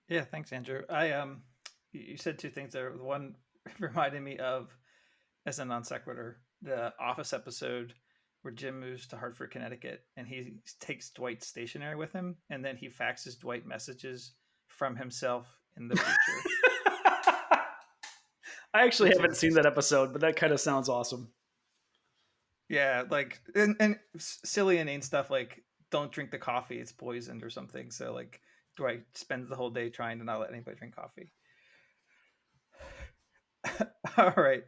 Yeah, thanks, Andrew. You said two things there. One reminded me of, as a non sequitur, the Office episode where Jim moves to Hartford, Connecticut, and he takes Dwight's stationery with him, and then he faxes Dwight messages from himself in the future. I actually haven't seen that episode, but that kind of sounds awesome. Yeah, like and silly inane stuff like don't drink the coffee, it's poisoned or something. So like Dwight spends the whole day trying to not let anybody drink coffee. All right.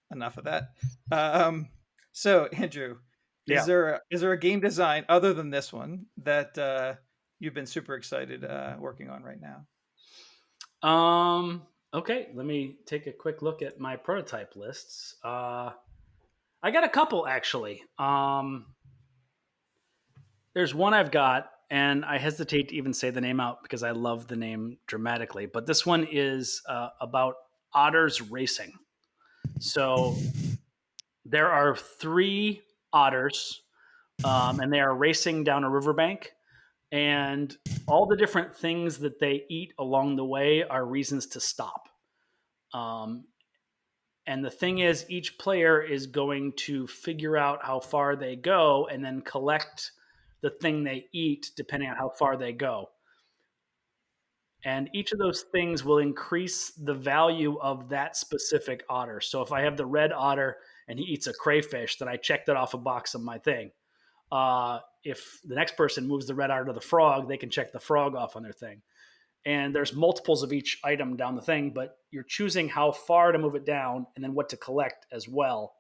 Enough of that. So Andrew, Yeah. is there a game design other than this one that you've been super excited working on right now? Okay, let me take a quick look at my prototype lists. I got a couple actually. There's one I've got, and I hesitate to even say the name out because I love the name dramatically. But this one is about otters racing. So there are 3 otters, and they are racing down a riverbank. And all the different things that they eat along the way are reasons to stop. And the thing is, each player is going to figure out how far they go and then collect the thing they eat depending on how far they go. And each of those things will increase the value of that specific otter. So if I have the red otter and he eats a crayfish, then I check that off a box of my thing. If the next person moves the red otter to the frog, they can check the frog off on their thing. And there's multiples of each item down the thing, but you're choosing how far to move it down and then what to collect as well.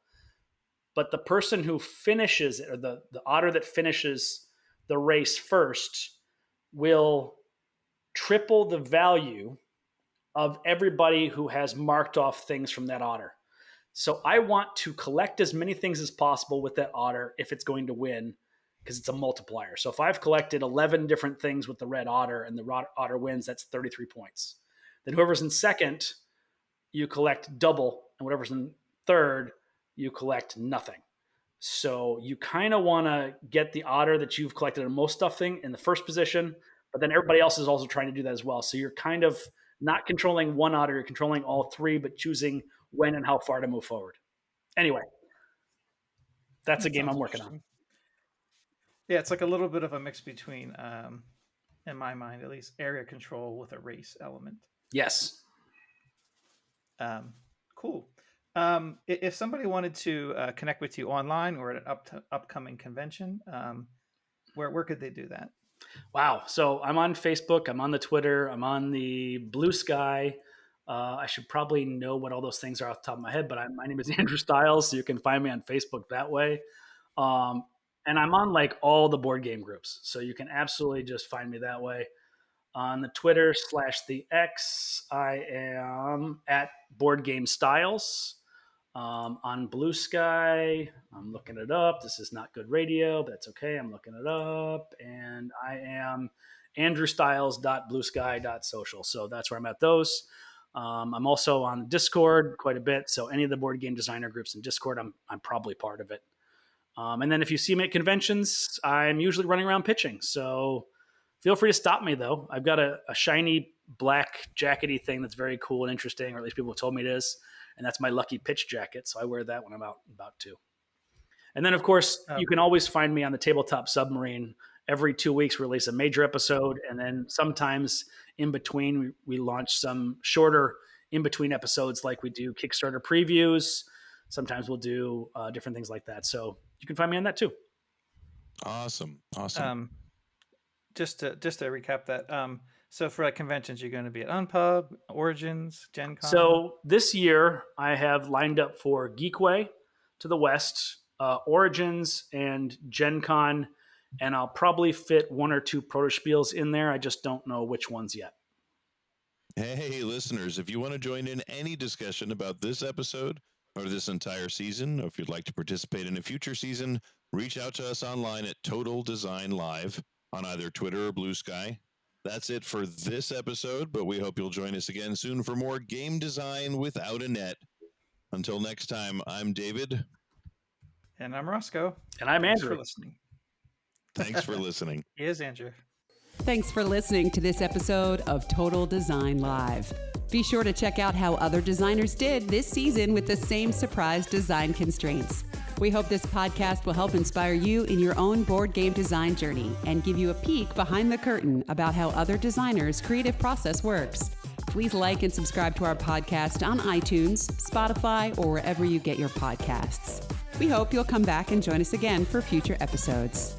But the person who finishes it, or the otter that finishes the race first, will triple the value of everybody who has marked off things from that otter. So I want to collect as many things as possible with that otter if it's going to win, because it's a multiplier. So if I've collected 11 different things with the red otter and the otter wins, that's 33 points. Then whoever's in second, you collect double, and whatever's in third, you collect nothing. So you kind of want to get the otter that you've collected the most stuff thing in the first position, but then everybody else is also trying to do that as well. So you're kind of not controlling one otter, you're controlling all 3, but choosing when and how far to move forward. Anyway, that's a game I'm working on. Yeah, it's like a little bit of a mix between, in my mind at least, area control with a race element. Yes. Cool. If somebody wanted to connect with you online or at an upcoming convention, where could they do that? Wow. So I'm on Facebook. I'm on the Twitter. I'm on the Blue Sky. I should probably know what all those things are off the top of my head, but my name is Andrew Stiles, so you can find me on Facebook that way. And I'm on like all the board game groups, so you can absolutely just find me that way. On the Twitter / the X, I am at Board Game Styles. On Blue Sky, I'm looking it up. This is not good radio, but that's okay. I'm looking it up. And I am andrewstyles.bluesky.social. So that's where I'm at those. I'm also on Discord quite a bit. So any of the board game designer groups in Discord, I'm probably part of it. And then if you see me at conventions, I'm usually running around pitching. So feel free to stop me, though. I've got a shiny black jackety thing that's very cool and interesting, or at least people have told me it is. And that's my lucky pitch jacket. So I wear that when I'm out about too. And then, of course, you can always find me on the Tabletop Submarine. Every 2 weeks, we release a major episode. And then sometimes in between, we launch some shorter in-between episodes like we do Kickstarter previews. Sometimes we'll do different things like that. So you can find me on that too. Awesome. Just to recap that. So for like conventions, you're going to be at Unpub, Origins, Gen Con. So this year I have lined up for Geekway to the west, Origins, and Gen Con, and I'll probably fit 1 or 2 proto-spiels in there. I just don't know which ones yet. Hey, listeners, if you want to join in any discussion about this episode or this entire season, or if you'd like to participate in a future season, reach out to us online at Total Design Live on either Twitter or Blue Sky. That's it for this episode, but we hope you'll join us again soon for more game design without a net. Until next time, I'm David. And I'm Rosco. And I'm Thanks Andrew. for listening. Thanks for listening. He is Andrew. Thanks for listening to this episode of Total Design Live. Be sure to check out how other designers did this season with the same surprise design constraints. We hope this podcast will help inspire you in your own board game design journey and give you a peek behind the curtain about how other designers' creative process works. Please like and subscribe to our podcast on iTunes, Spotify, or wherever you get your podcasts. We hope you'll come back and join us again for future episodes.